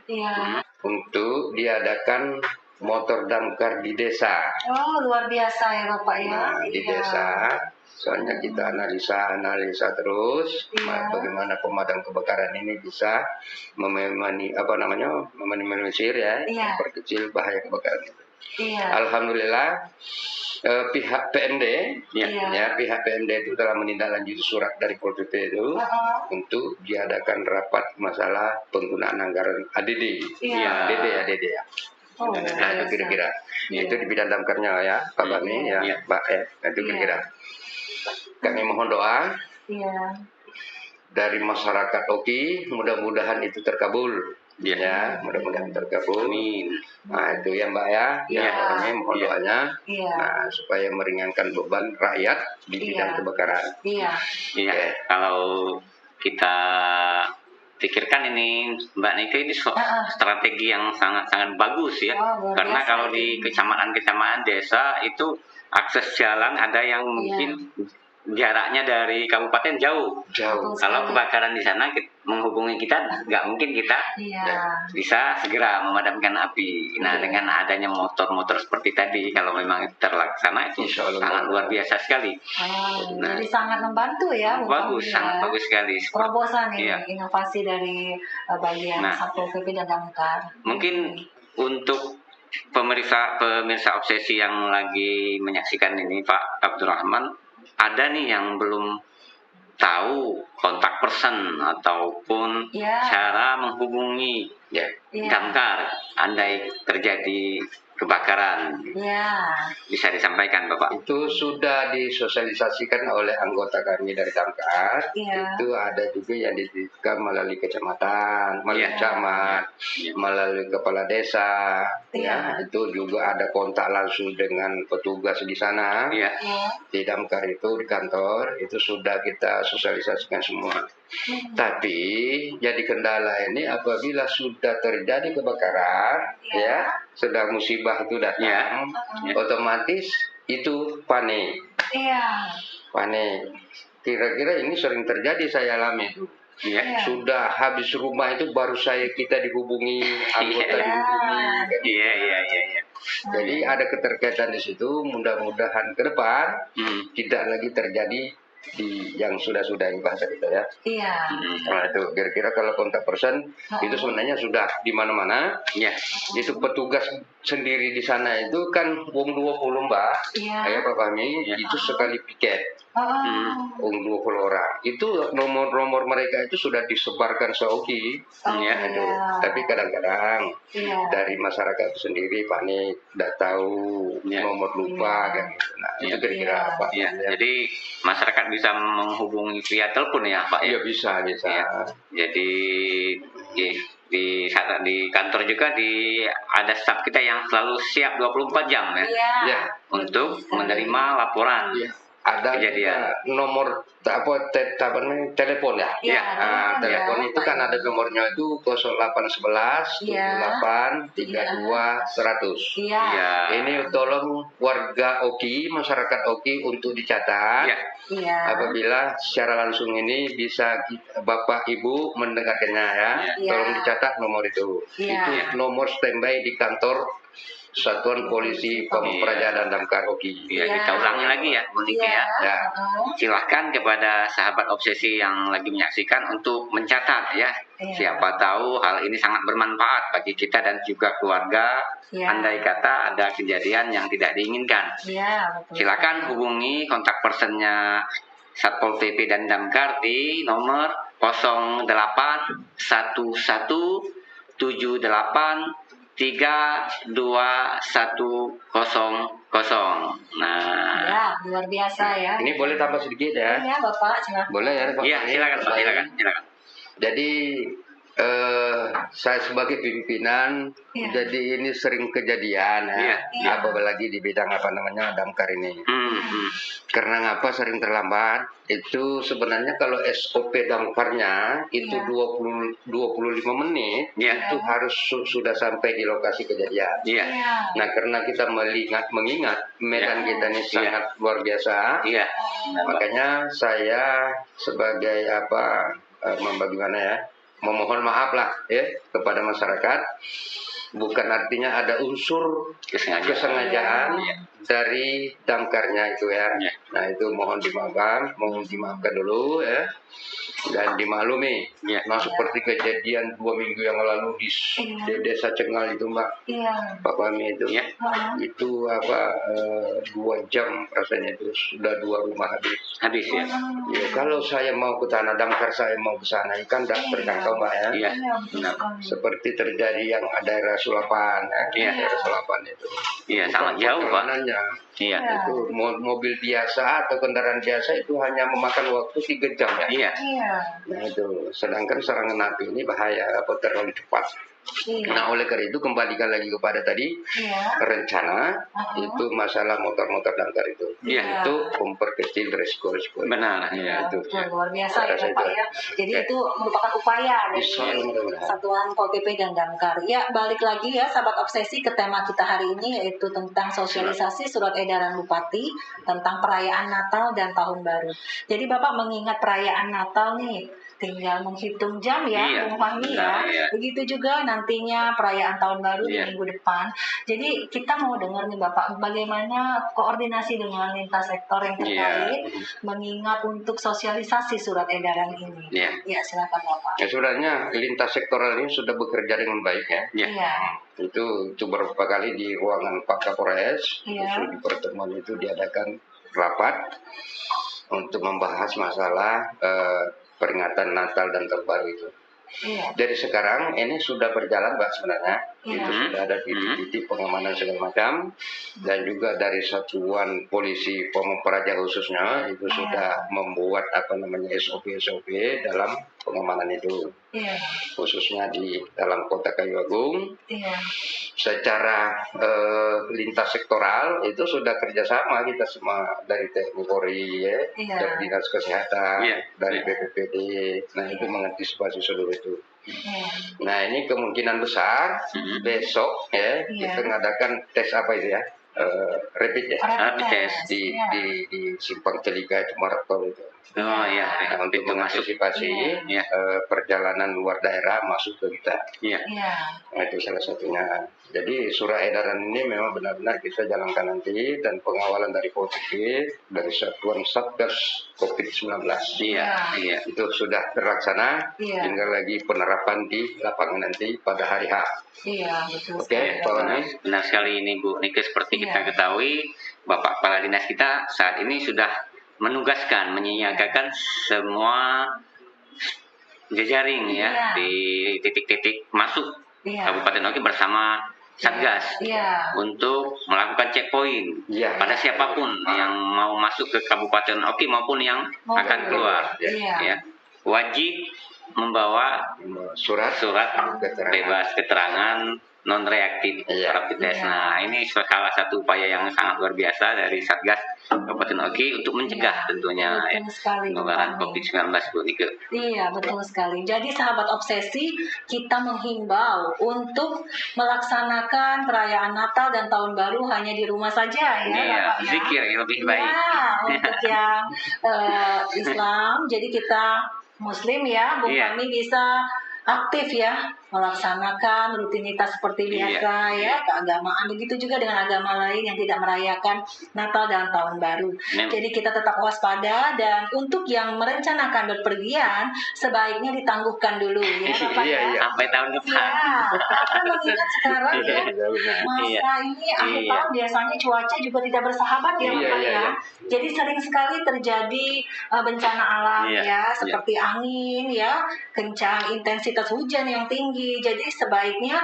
Iya. untuk diadakan motor damkar di desa. Oh, luar biasa ya Bapak ya. Nah, di Iya. desa, soalnya kita analisa terus Iya. bagaimana pemadam kebakaran ini bisa meminimalisir ya, Iya. memperkecil bahaya kebakaran itu. Iya. Alhamdulillah pihak PMD Ya. ya pihak PMD itu telah menindaklanjuti surat dari Pol PP itu untuk diadakan rapat masalah penggunaan anggaran ADD. Iya. ADD ya. Oh, Nah, itu biasa. kira-kira. Iya. Itu di bidang damkarnya ya, Pak Bani ya, Iya. Pak ya. Itu Iya. kira-kira. Kami mohon doa Iya. dari masyarakat Oki, mudah-mudahan itu terkabul. Iya. Ya, mudah-mudahan terkabul. Amin. Nah, itu ya Mbak ya. Iya. Ya, kami mohon Iya. doanya. Iya. Nah, supaya meringankan beban rakyat di bidang Iya. kebakaran. Iya. Iya, Oke. kalau kita pikirkan ini Mbak Nika ini strategi yang sangat-sangat bagus ya. Oh, luar Karena biasa kalau ini. di kecamatan-kecamatan desa itu akses jalan ada yang mungkin jaraknya dari kabupaten jauh. Jauh. Kalau sekali. kebakaran di sana menghubungi kita, nggak mungkin kita Iya. bisa segera memadamkan api. Nah, Iya. dengan adanya motor-motor seperti tadi, kalau memang itu terlaksana itu Insya Allah. sangat luar biasa sekali. Oh, Nah. jadi sangat membantu ya. Bagus, Bung, sangat ya. bagus sekali. Terobosan ini, Iya. inovasi dari bagian Nah. Satpol PP dan Damkar. Mungkin untuk pemirsa obsesi yang lagi menyaksikan ini, Pak Abdurrahman, ada nih yang belum tahu kontak person ataupun Iya. cara menghubungi Ya. Iya. damkar andai terjadi kebakaran. Iya. Bisa disampaikan, Bapak? Itu sudah disosialisasikan oleh anggota kami dari Damkar. Iya. Itu ada juga yang didirikan melalui kecamatan, melalui Iya. camat, Iya. melalui kepala desa. Ya, Iya. itu juga ada kontak langsung dengan petugas di sana. Iya. Iya. Di Damkar itu di kantor itu sudah kita sosialisasikan semua. Tapi jadi kendala ini apabila sudah terjadi kebakaran, Iya. ya, sedang musibah itu datang, Iya. otomatis itu panik. Iya. Panik. Kira-kira ini sering terjadi saya alami itu. Iya. Iya. Sudah habis rumah itu baru kita dihubungi, anggota Iya. dihubungi. Iya, iya, iya, iya. Jadi ada keterkaitan di situ. Mudah-mudahan ke depan tidak lagi terjadi di yang sudah bahasa kita ya. Iya. Nah itu kira-kira kalau kontak person itu sebenarnya sudah di mana-mana. Iya. Itu petugas sendiri di sana itu kan wong 20 Mbak. Iya. Ya Pak Fahmi, Iya. itu sekali piket. Oh. Wong 20 orang. Itu nomor-nomor mereka itu sudah disebarkan seoki. Oh, Iya. Itu. Tapi kadang-kadang Iya. dari masyarakat itu sendiri panik, tidak tahu Iya. nomor lupa Iya. kan gitu. Nah, itu Iya. kira-kira Iya. apa? Iya. Jadi masyarakat bisa menghubungi via telepon ya, Pak ya. Iya bisa. Iya. Jadi di kantor juga ada staf kita yang selalu siap 24 jam ya Iya. Ya. untuk menerima laporan. Iya. Ada Kejadian. juga nomor telepon ya. Iya. Nah, telepon ya. itu kan ada nomornya itu 0811 Iya. 78 32 100. Iya. Iya. Ini tolong warga Oki, masyarakat Oki untuk dicatat. Iya. Iya. Apabila secara langsung ini bisa Bapak Ibu mendengarkannya ya, Iya. tolong dicatat nomor itu. Iya. Itu nomor standby di kantor Satuan Polisi Pampraja dan Damkar Oki. Iya, Iya. kita ulangi lagi ya, Bu Niki ya. Ya. Silahkan kepada sahabat obsesi yang lagi menyaksikan untuk mencatat ya. Iya. Siapa tahu hal ini sangat bermanfaat bagi kita dan juga keluarga. Iya. Andai kata ada kejadian yang tidak diinginkan. Iya, betul. Silakan hubungi kontak personnya Satpol PP dan Damkar di nomor 081178321000. Nah, Ya, luar biasa ya. Ini boleh tambah sedikit ya? Iya, Bapak, silakan. Boleh ya Pak? iya silakan Pak, silakan. Jadi saya sebagai pimpinan, Iya. jadi ini sering kejadian ya, Iya. apalagi di bidang damkar ini. Karena ngapa sering terlambat? Itu sebenarnya kalau SOP damkarnya itu Iya. 25 menit Iya. itu harus sudah sampai di lokasi kejadian. Iya. Iya. Nah karena kita mengingat medan Iya. kita ini sangat luar biasa, Iya. makanya saya sebagai bagaimana ya, memohon maaf lah ya kepada masyarakat. Bukan artinya ada unsur kesengajaan Iya. dari damkarnya itu ya. Ya. Nah itu mohon dimaafkan dulu ya. Dan dimaklumi. Ya. Nah seperti kejadian 2 minggu yang lalu di desa Cengal itu Mbak, Iya. Pak Fahmi itu. Ya. Itu 2 jam rasanya itu sudah 2 rumah habis. Habis ya. Ya, kalau saya mau ke tanah damkar, saya mau ke sana kan tidak terjangkau Mbak ya. Iya. Iya, betul Benar. sekali. Seperti terjadi yang daerah Sulapan ya. Iya. Daerah Sulapan itu. Iya, sangat jauh, Pak. Perjalanannya. Iya. Itu mobil biasa atau kendaraan biasa itu hanya memakan waktu 3 jam ya. Iya. Iya. Nah itu, sedangkan serangan api ini bahaya apa terlalu cepat. Iya. Nah oleh karena itu kembalikan lagi kepada tadi Iya. rencana itu masalah motor-motor damkar itu. Iya. Itu memperkecil resiko-resiko. Benar. Ya, Iya. itu. betul, luar biasa ya Rasa Bapak itu. ya. Jadi Ya. itu merupakan upaya dari Insya Allah, mudah-mudahan. Satuan Pol PP dan Damkar. Ya, balik lagi ya sahabat obsesi ke tema kita hari ini yaitu tentang sosialisasi surat edaran Bupati tentang perayaan Natal dan Tahun Baru. Jadi Bapak mengingat perayaan Natal nih, tinggal menghitung jam ya, Iya. Bung Fahmi ya. Nah, iya. Begitu juga nantinya perayaan Tahun Baru Iya. di minggu depan. Jadi kita mau dengar nih Bapak, bagaimana koordinasi dengan lintas sektor yang terkait Iya. mengingat untuk sosialisasi surat edaran ini. Iya. Ya, silakan Bapak. Ya sebenarnya lintas sektoral ini sudah bekerja dengan baik ya. Iya. Iya. Itu beberapa kali di ruangan Pak Kapolres, Iya. terus di pertemuan itu diadakan rapat untuk membahas masalah peringatan Natal dan Tahun Baru itu. Iya. Dari sekarang ini sudah berjalan Mbak sebenarnya. Iya. Itu sudah ada titik-titik pengamanan segala macam, dan juga dari satuan polisi Pamong Praja khususnya itu sudah membuat SOP dalam pengamanan itu, Iya. khususnya di dalam Kota Kayu Agung. Iya. Secara lintas sektoral itu sudah kerjasama kita semua dari TNI Polri ya, Iya. dari Dinas Kesehatan, Iya. dari Iya. BPPD. Nah itu mengantisipasi seluruh itu. Iya. Nah ini kemungkinan besar besok ya Iya. kita mengadakan tes apa itu ya, rapid ya, Rapid test di Iya. di Simpang Celica itu Maratol itu. Oh iya. Nah, untuk Pintu masuk. mengantisipasi Iya. perjalanan luar daerah masuk ke kita. Iya. Iya. Nah, itu salah satunya. Jadi surat edaran ini memang benar-benar kita jalankan nanti, dan pengawalan dari POTP, dari Satuan Satgas COVID-19. Iya. Iya. Itu sudah terlaksana, Iya. tinggal lagi penerapan di lapangan nanti pada hari H. Iya, betul Oke, sekali, Pak Bapak. Wani. Benar sekali ini Bu Nike, seperti Iya. kita ketahui Bapak Kepala Dinas kita saat ini sudah menugaskan, menyiagakan semua jejaring Iya. ya di titik-titik masuk Iya. Kabupaten Oki bersama Satgas Iya. untuk melakukan checkpoint Iya. pada siapapun yang mau masuk ke Kabupaten Oki maupun yang Maupun akan keluar. Iya. Ya. Wajib membawa Surat surat keterangan. bebas keterangan non reaktif Iya. rapid test. Iya. Nah, ini salah satu upaya yang sangat luar biasa dari Satgas Kabupaten Oki untuk mencegah tentunya Betul sekali, penularan Bapak. COVID-19 Bu Nike. Iya, betul sekali. Jadi sahabat obsesi, kita menghimbau untuk melaksanakan perayaan Natal dan Tahun Baru hanya di rumah saja ya, Iya, Bapak ya. zikir yang lebih baik. Ya, untuk yang Islam, jadi kita Muslim ya, Bung Iya. Fahmi bisa aktif ya melaksanakan rutinitas seperti Iya. biasa ya, keagamaan. Begitu juga dengan agama lain yang tidak merayakan Natal dan Tahun Baru. Jadi kita tetap waspada, dan untuk yang merencanakan berpergian sebaiknya ditangguhkan dulu ya Bapak Iya, ya. iya. Sampai tahun depan. Ya, karena mengingat sekarang ya Iya, benar. masa ini akhir Iya. tahun biasanya cuaca juga tidak bersahabat ya Iya, Bapak iya, ya. iya. Jadi sering sekali terjadi bencana alam Iya, ya, seperti angin ya, kencang, intensitas hujan yang tinggi. Jadi sebaiknya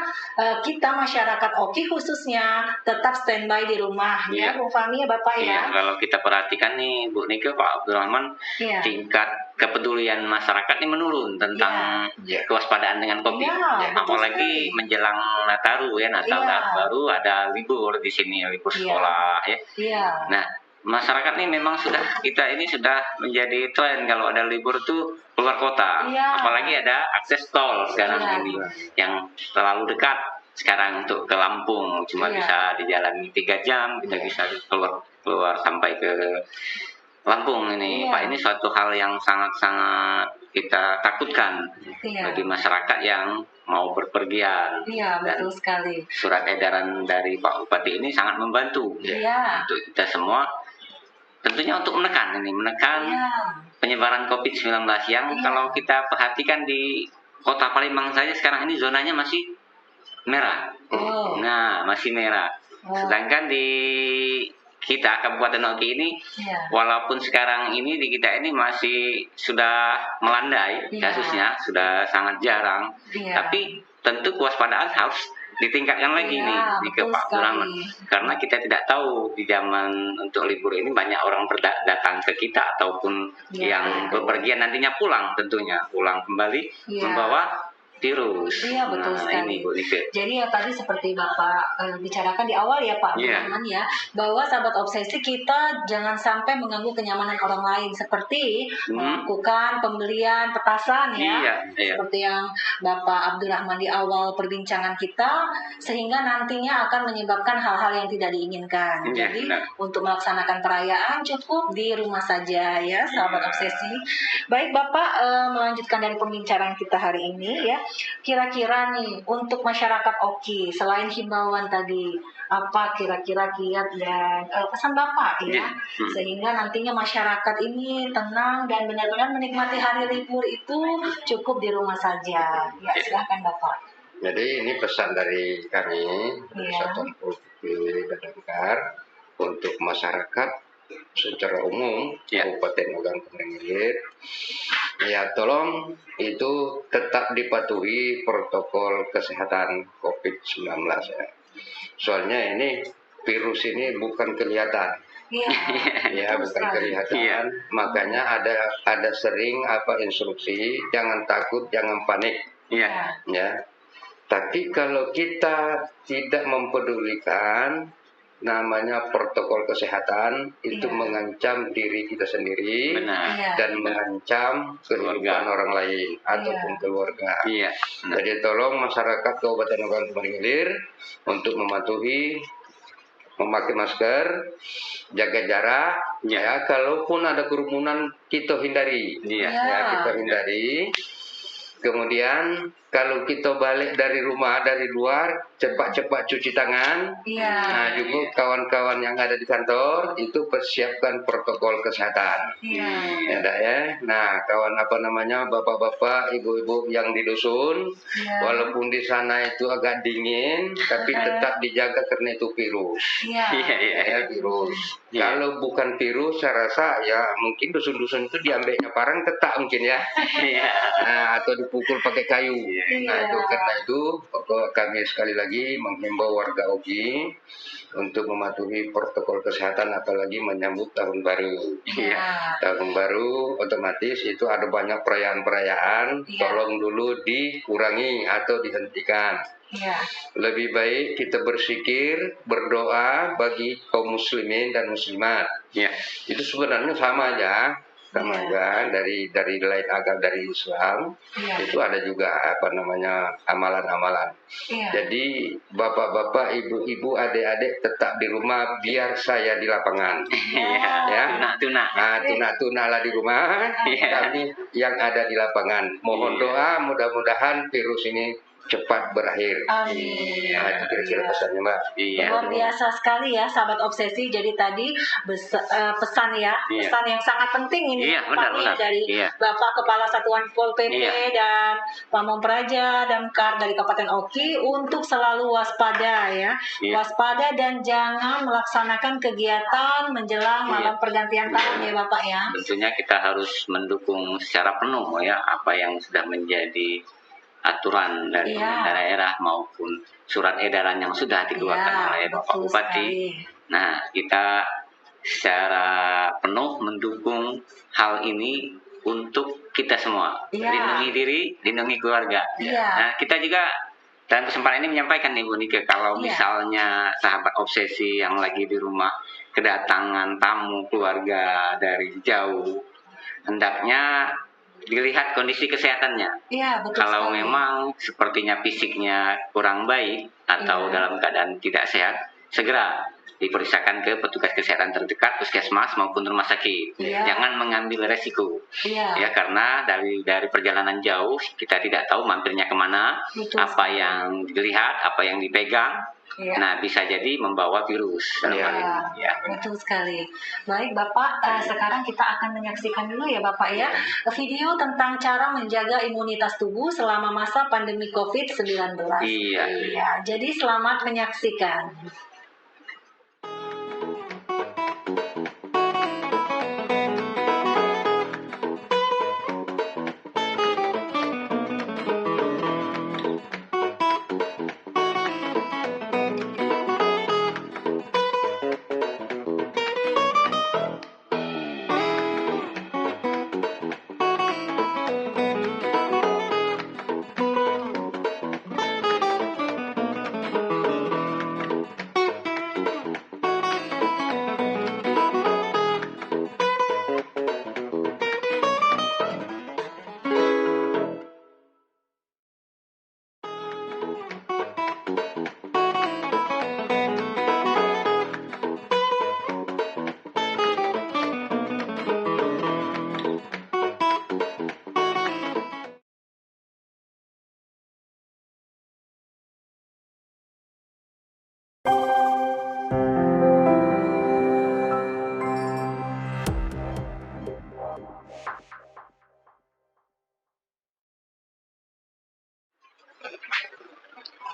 kita masyarakat Oki khususnya tetap standby di rumah ya, Iya. Bung Fahmi ya Bapak Iya, ya. kalau kita perhatikan nih Bu Nike, Pak Abdurrahman, Iya. tingkat kepedulian masyarakat ini menurun tentang Iya. kewaspadaan dengan COVID. Iya, betul Apalagi sekali. menjelang Nataru ya, Natal Iya. dan Baru ada libur di sini, libur Iya. sekolah ya. Iya. Nah, masyarakat nih memang kita ini sudah menjadi tren kalau ada libur tuh keluar kota. Iya. Apalagi ada akses tol sekarang Iya. ini yang terlalu dekat sekarang untuk ke Lampung, cuma Iya. bisa dijalani 3 jam, kita bisa keluar sampai ke Lampung ini, Iya. Pak, ini suatu hal yang sangat-sangat kita takutkan Iya. bagi masyarakat yang mau berpergian. Iya, Dan betul sekali. surat edaran dari Pak Bupati ini sangat membantu Iya. untuk kita semua. Tentunya untuk menekan Iya. penyebaran COVID-19 yang Iya. kalau kita perhatikan di Kota Palembang saja sekarang ini zonanya masih merah. Oh. Nah, masih merah. Oh. Sedangkan di kita Kabupaten Oki ini, Iya. walaupun sekarang ini di kita ini masih sudah melandai Iya. kasusnya, sudah sangat jarang. Iya. Tapi tentu kewaspadaan harus ditingkatkan lagi Iya, nih di ke betul Pak Abdurrahman. sekali. Karena kita tidak tahu di zaman untuk libur ini banyak orang datang ke kita ataupun Iya. yang bepergian nantinya pulang tentunya, pulang kembali Iya. membawa virus. Iya, betul Nah, sekali. ini Bu Nike. Jadi ya tadi seperti Bapak bicarakan di awal ya Pak Iya. Abdurrahman ya, bahwa sahabat obsesi kita jangan sampai mengganggu kenyamanan orang lain seperti melakukan pembelian petasan ya, Iya, iya. seperti yang Bapak Abdurrahman di awal perbincangan kita, sehingga nantinya akan menyebabkan hal-hal yang tidak diinginkan. Iya, Jadi benar. untuk melaksanakan perayaan cukup di rumah saja ya sahabat obsesi. Baik Bapak, melanjutkan dari pembicaraan kita hari ini ya. Kira-kira nih untuk masyarakat Oki selain himbauan tadi, apa kira-kira kiat dan pesan Bapak ya, sehingga nantinya masyarakat ini tenang dan benar-benar menikmati hari libur itu cukup di rumah saja. Ya, silahkan Bapak. Jadi ini pesan dari kami, dari Iya. Satuan Polisi Dadangkar untuk masyarakat secara umum Kabupaten Ogan Komering Ilir. Ya, tolong itu tetap dipatuhi protokol kesehatan COVID-19 ya. Soalnya ini virus ini bukan kelihatan. Iya. Ya, betul bukan sekali. kelihatan. Iya. Makanya ada sering instruksi, jangan takut, jangan panik. Iya. Ya. Tapi kalau kita tidak mempedulikan namanya protokol kesehatan, itu Iya. mengancam diri kita sendiri Benar. Iya. dan mengancam kehidupan Keluarga. orang lain ataupun keluarga. Iya. Benar. Jadi tolong masyarakat Kabupaten Ogan Komering Ilir untuk mematuhi memakai masker, jaga jarak. Iya. Ya, kalaupun ada kerumunan kita hindari. Iya. Ya, kita hindari. Kemudian kalau kita balik dari rumah, dari luar, cepat-cepat cuci tangan. Iya. Nah, juga kawan-kawan yang ada di kantor itu persiapkan protokol kesehatan. Iya. Ya, Dak, ya. Nah, kawan bapak-bapak, ibu-ibu yang di dusun, Iya. walaupun di sana itu agak dingin, tapi tetap dijaga karena itu virus. Iya. Iya. Iya. Ya, virus. Iya. Kalau bukan virus, saya rasa ya mungkin dusun-dusun itu diambilnya parang tetap mungkin ya. Iya. Nah, atau dipukul pakai kayu. Nah, itu karena itu kami sekali lagi menghimbau warga Oki untuk mematuhi protokol kesehatan apalagi menyambut tahun baru. Iya. Tahun baru otomatis itu ada banyak perayaan-perayaan, Iya. tolong dulu dikurangi atau dihentikan. Iya. Lebih baik kita berzikir, berdoa bagi kaum muslimin dan muslimat. Iya. Itu sebenarnya sama aja. Sama Iya. aja dari lain agama dari Islam. Iya. Itu ada juga amalan-amalan. Iya. Jadi bapak-bapak, ibu-ibu, adik-adik tetap di rumah biar saya di lapangan. Iya. Ya. Tuna. Nah, tuna-tunalah di rumah, Iya. kami yang ada di lapangan. Mohon Iya. doa mudah-mudahan virus ini cepat berakhir. Amin. Nah, itu kira-kira Iya. pesannya, Mbak. Iya. Luar biasa sekali ya sahabat obsesi. Jadi tadi pesan ya, Iya. pesan yang sangat penting ini Iya, Pak, benar. dari Iya. Bapak Kepala Satuan Pol PP Iya. dan Pamong Praja Damkar dari Kabupaten Oki untuk selalu waspada ya. Iya. Waspada dan jangan melaksanakan kegiatan menjelang malam pergantian tahun ya Bapak ya. Tentunya kita harus mendukung secara penuh ya apa yang sudah menjadi aturan dari Iya. pemerintah daerah maupun surat edaran yang sudah dikeluarkan Iya, oleh Bapak betul Bupati. sekali. Nah, kita secara penuh mendukung hal ini untuk kita semua. Iya. Lindungi diri, lindungi keluarga. Iya. Nah, kita juga dalam kesempatan ini menyampaikan nih Bu Nike, kalau Iya. misalnya sahabat obsesi yang lagi di rumah kedatangan tamu keluarga dari jauh, hendaknya dilihat kondisi kesehatannya. Iya, betul Kalau sekali. memang sepertinya fisiknya kurang baik atau Iya. dalam keadaan tidak sehat, segera diperiksakan ke petugas kesehatan terdekat, puskesmas maupun rumah sakit. Iya. Jangan mengambil resiko. Iya. Ya, karena dari perjalanan jauh kita tidak tahu mampirnya kemana, Betul. apa yang dilihat, apa yang dipegang. Iya. Nah, bisa jadi membawa virus dalam hal ini. Ya. Betul sekali. Baik Bapak, sekarang kita akan menyaksikan dulu ya Bapak ya video tentang cara menjaga imunitas tubuh selama masa pandemi COVID-19. Iya. Iya, jadi selamat menyaksikan.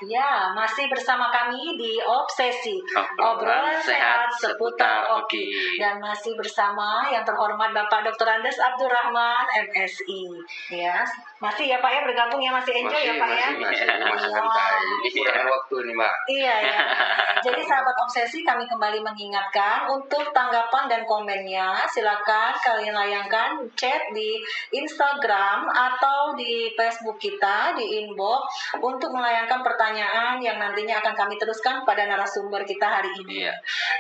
Ya, masih bersama kami di Obsesi, obrolan sehat seputar OKI. Dan masih bersama yang terhormat Bapak Dr. Andes Abdurrahman, MSI. Ya, masih ya Pak ya bergabung ya, masih enjoy ya Pak ya. Masih santai. Kurang waktu nih Mbak. Iya ya. Jadi sahabat Obsesi, kami kembali mengingatkan untuk tanggapan dan komennya silakan kalian layangkan chat di Instagram atau di Facebook kita di inbox untuk melayangkan pertanyaan yang nantinya akan kami teruskan pada narasumber kita hari ini. Iya.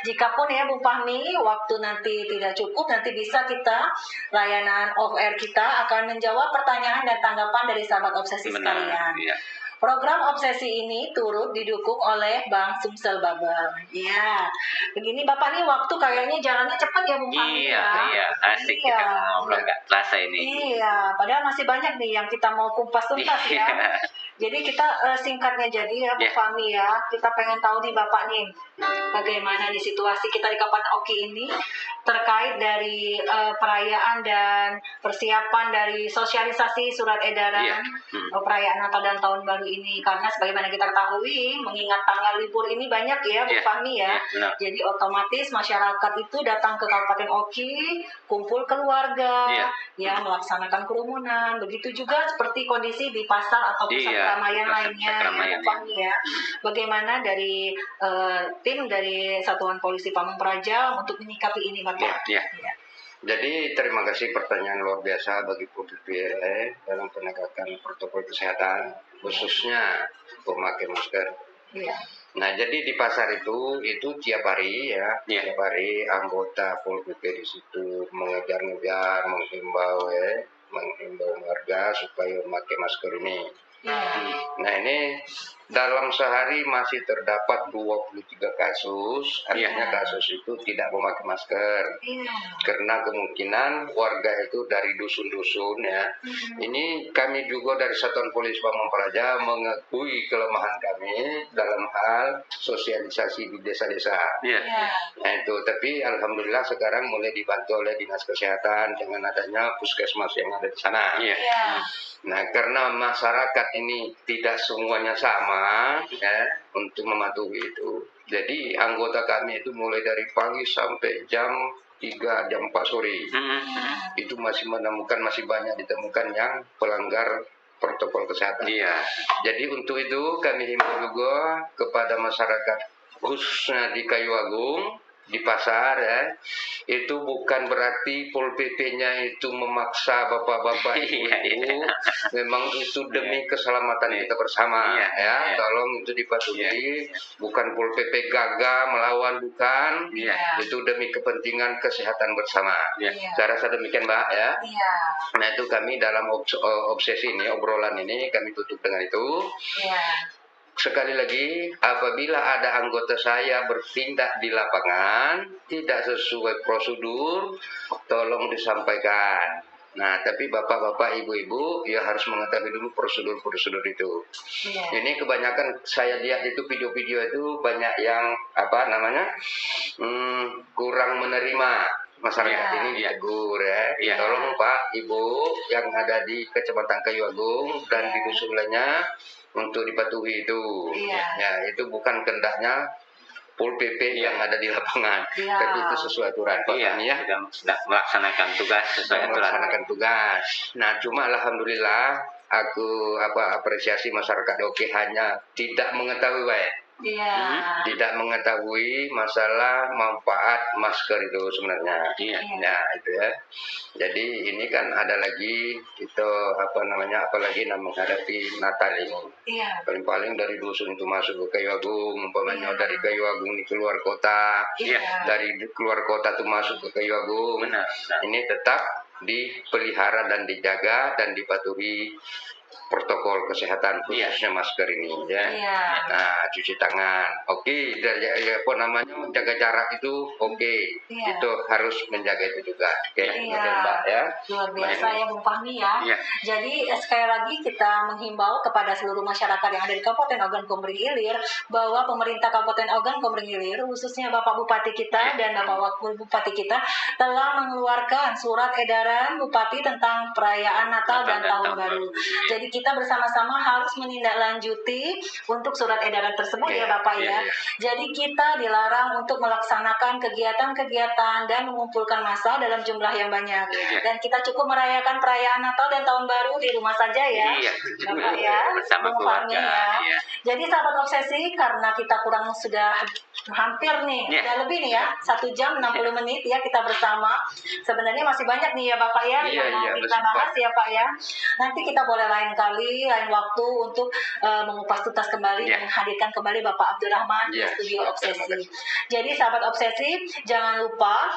Jikapun ya Bu Fahmi, waktu nanti tidak cukup, nanti bisa kita layanan off air kita akan menjawab pertanyaan dan tanggapan dari sahabat Obsesi sekalian. Iya. Program Obsesi ini turut didukung oleh Bank Sumsel Babel. Ya, begini Bapak nih waktu kayaknya jalannya cepat ya Bu Fahmi Iya, ya. iya, asik Iya. kita ngobrol nggak terasa ini. Iya, padahal masih banyak nih yang kita mau kumpas tuntas ya. Jadi kita singkatnya jadi ya Bu Fahmi ya, kita pengen tahu nih Bapak nih bagaimana di situasi kita di Kabupaten Oki ini terkait dari perayaan dan persiapan dari sosialisasi surat edaran perayaan Natal dan Tahun Baru ini, karena sebagaimana kita ketahui mengingat tanggal libur ini banyak ya Bu Fahmi ya. Jadi otomatis masyarakat itu datang ke Kabupaten Oki, kumpul keluarga, ya melaksanakan kerumunan. Begitu juga seperti kondisi di pasar atau pusat keramaian lainnya ya Bu Fahmi ya. Bagaimana dari tim dari Satuan Polisi Pamung Praja untuk menyikapi ini Bapak? Iya. Jadi terima kasih, pertanyaan luar biasa bagi PPPLE dalam penegakan protokol kesehatan, khususnya memakai masker. Iya. Nah, jadi di pasar itu tiap hari tiap hari anggota Pol PP di situ mengejar-ngejar, menghimbau warga supaya memakai masker ini. Nah, ini dalam sehari masih terdapat 23 kasus, artinya kasus itu tidak memakai masker. Karena kemungkinan warga itu dari dusun-dusun ya. Ini kami juga dari Satuan Polisi Pamung Praja mengakui kelemahan kami dalam hal sosialisasi di desa-desa. Nah itu, tapi alhamdulillah sekarang mulai dibantu oleh Dinas Kesehatan dengan adanya puskesmas yang ada di sana. Nah, karena masyarakat ini tidak semuanya sama ya untuk mematuhi itu. Jadi anggota kami itu mulai dari pagi sampai jam 3, jam 4 sore. Itu masih banyak ditemukan yang pelanggar protokol kesehatan. Jadi untuk itu kami himbau juga kepada masyarakat khususnya di Kayu Agung, di pasar ya, itu bukan berarti Pol PP-nya itu memaksa bapak-bapak ibu-ibu. Memang itu demi keselamatan kita bersama ya. Tolong itu dipatuhi. Bukan Pol PP gagah melawan, bukan. Itu demi kepentingan kesehatan bersama. Saya rasa demikian Mbak ya. Nah itu kami dalam obsesi ini, obrolan ini kami tutup dengan itu. sekali lagi, apabila ada anggota saya bertindak di lapangan tidak sesuai prosedur, tolong disampaikan. Nah, tapi bapak-bapak, ibu-ibu ya harus mengetahui dulu prosedur-prosedur itu. Iya. Ini kebanyakan saya lihat itu video-video itu banyak yang kurang menerima. Masyarakat Iya. ini ditegur ya. Iya. Tolong Pak, Ibu yang ada di Kecamatan Kayu Agung dan di dusun lainnya untuk dipatuhi itu. Iya. Ya, itu bukan kehendaknya Pol PP yang ada di lapangan, Iya. tapi itu sesuai aturan Pak Iya, Tani ya. sedang melaksanakan tugas sesuai aturan. Melaksanakan tugas. Nah, cuma alhamdulillah aku apresiasi masyarakat oke hanya tidak mengetahui baik. Iya. Tidak mengetahui masalah manfaat masker itu sebenarnya. Iya. Ya, itu ya. Jadi ini kan ada lagi kita apalagi menghadapi Natal ini. Iya. Paling-paling dari dusun itu masuk ke Kayu Agung, umpamanya Iya. dari Kayu Agung ini keluar kota. Iya. Dari keluar kota itu masuk ke Kayu Agung. Benar. Ini tetap dipelihara dan dijaga dan dipatuhi protokol kesehatan khususnya masker ini ya. Iya. Nah, cuci tangan. Oke, jaga jarak itu oke. Iya. Itu harus menjaga itu juga. Oke, Iya. gitu, Mbak ya. Luar biasa ya Bung Fahmi ya. Iya. Jadi sekali lagi kita menghimbau kepada seluruh masyarakat yang ada di Kabupaten Ogan Komering Ilir bahwa pemerintah Kabupaten Ogan Komering Ilir khususnya Bapak Bupati kita dan Bapak Wakil Bupati kita telah mengeluarkan surat edaran Bupati tentang perayaan Natal dan Tahun Baru. Jadi kita bersama-sama harus menindaklanjuti untuk surat edaran tersebut ya Bapak ya. Jadi kita dilarang untuk melaksanakan kegiatan-kegiatan dan mengumpulkan massa dalam jumlah yang banyak. Dan kita cukup merayakan perayaan Natal dan Tahun Baru di rumah saja ya. Iya. Bapak ya, Bersama Bung Fahmi keluarga. ya. Iya. Jadi sahabat obsesi, karena kita kurang sudah hampir nih, Iya. udah lebih nih ya, 1 jam 60 menit ya kita bersama. Sebenarnya masih banyak nih ya Bapak ya Iya, yang mau iya, kita masih bahas ya Pak ya. Nanti kita boleh lain kali, lain waktu untuk mengupas tuntas kembali Iya. dan menghadirkan kembali Bapak Abdurrahman di Iya. studio obsesi. Jadi sahabat obsesi, jangan lupa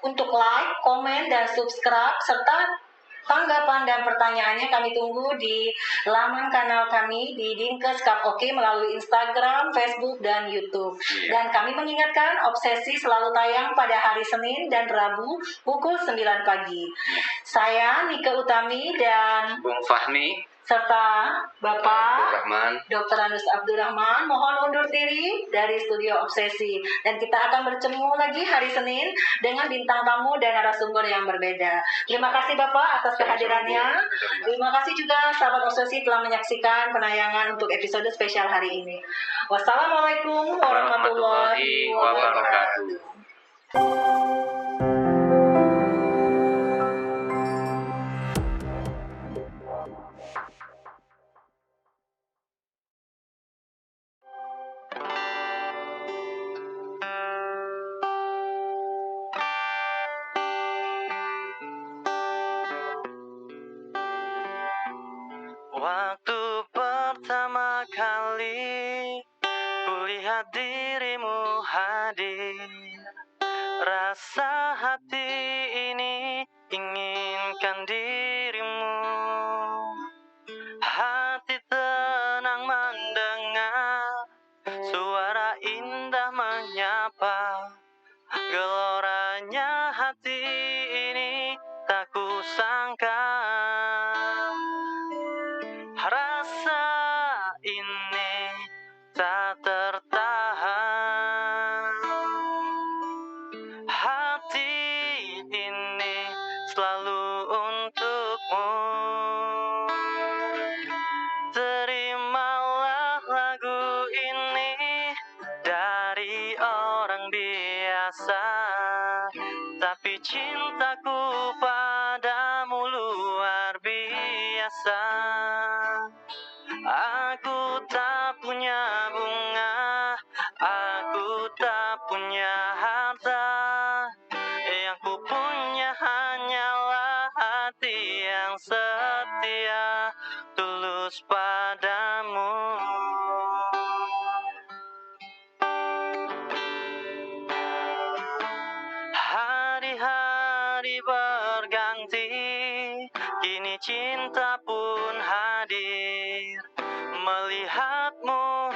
untuk like, komen, dan subscribe serta tanggapan dan pertanyaannya kami tunggu di laman kanal kami di Dinkes Kap Oke melalui Instagram, Facebook, dan YouTube. Iya. Dan kami mengingatkan obsesi selalu tayang pada hari Senin dan Rabu pukul 9 pagi. Saya Nike Utami dan Bung Fahmi. serta Bapak Abdurrahman. Dr. Anus Abdurrahman mohon undur diri dari studio obsesi dan kita akan bertemu lagi hari Senin dengan bintang tamu dan narasumber yang berbeda. Terima kasih Bapak atas kehadirannya. Terima kasih juga sahabat obsesi telah menyaksikan penayangan untuk episode spesial hari ini. Wassalamualaikum warahmatullahi wabarakatuh. Waktu pertama kali kulihat dirimu hadir, rasa hati ini inginkan dirimu. Hati tenang mendengar suara indah menyapa, geloranya hati ini tak kusangka. Rasa ini tak tertahan. Hati ini selalu untukmu. Terimalah lagu ini dari orang biasa, tapi cintaku padamu luar biasa. Aku tak punya bunga, aku tak punya harta, yang ku punya hanyalah hati yang setia, tulus padamu. Hari-hari berganti, kini cinta pun hadir. Melihatmu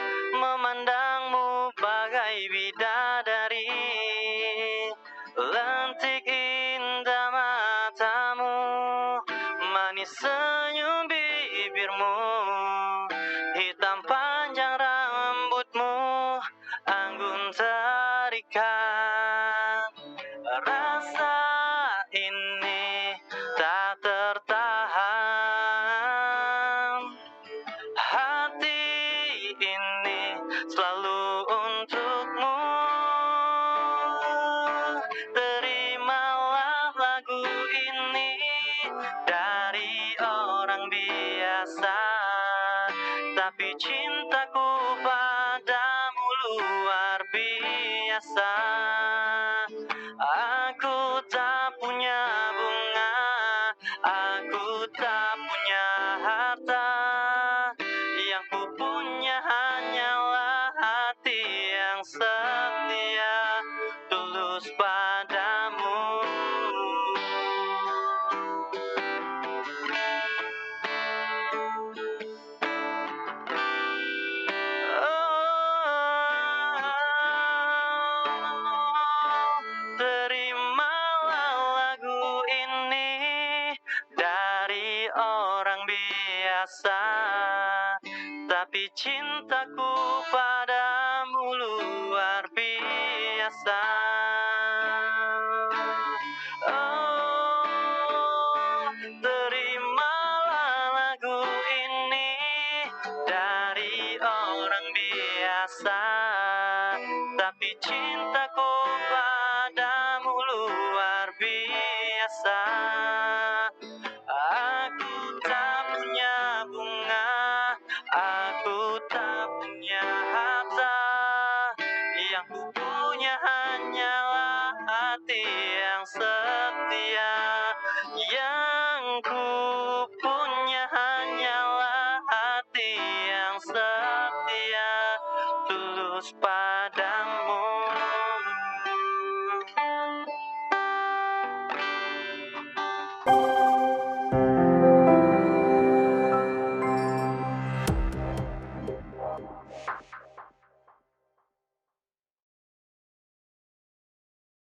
manis senyum bibirmu, hitam panjang rambutmu, anggun terikat. Rasa ini tak tertahan, hati ini selalu untukmu. Terimalah lagu ini dari orang biasa, tapi cintaku padamu luar biasa. Aku tak punya bunga, aku tak punya harta, yang ku punya hanyalah hati yang setia, tulus padamu. Terimalah lagu ini dari orang biasa, tapi cintaku padamu luar biasa. Oh, terimalah lagu ini dari orang biasa, tapi cintaku padamu luar biasa. Aku tak punya bunga, aku tak punya harta, yang ku punya hanyalah hati yang setia, yang ku punya hanyalah hati yang setia, tulus pada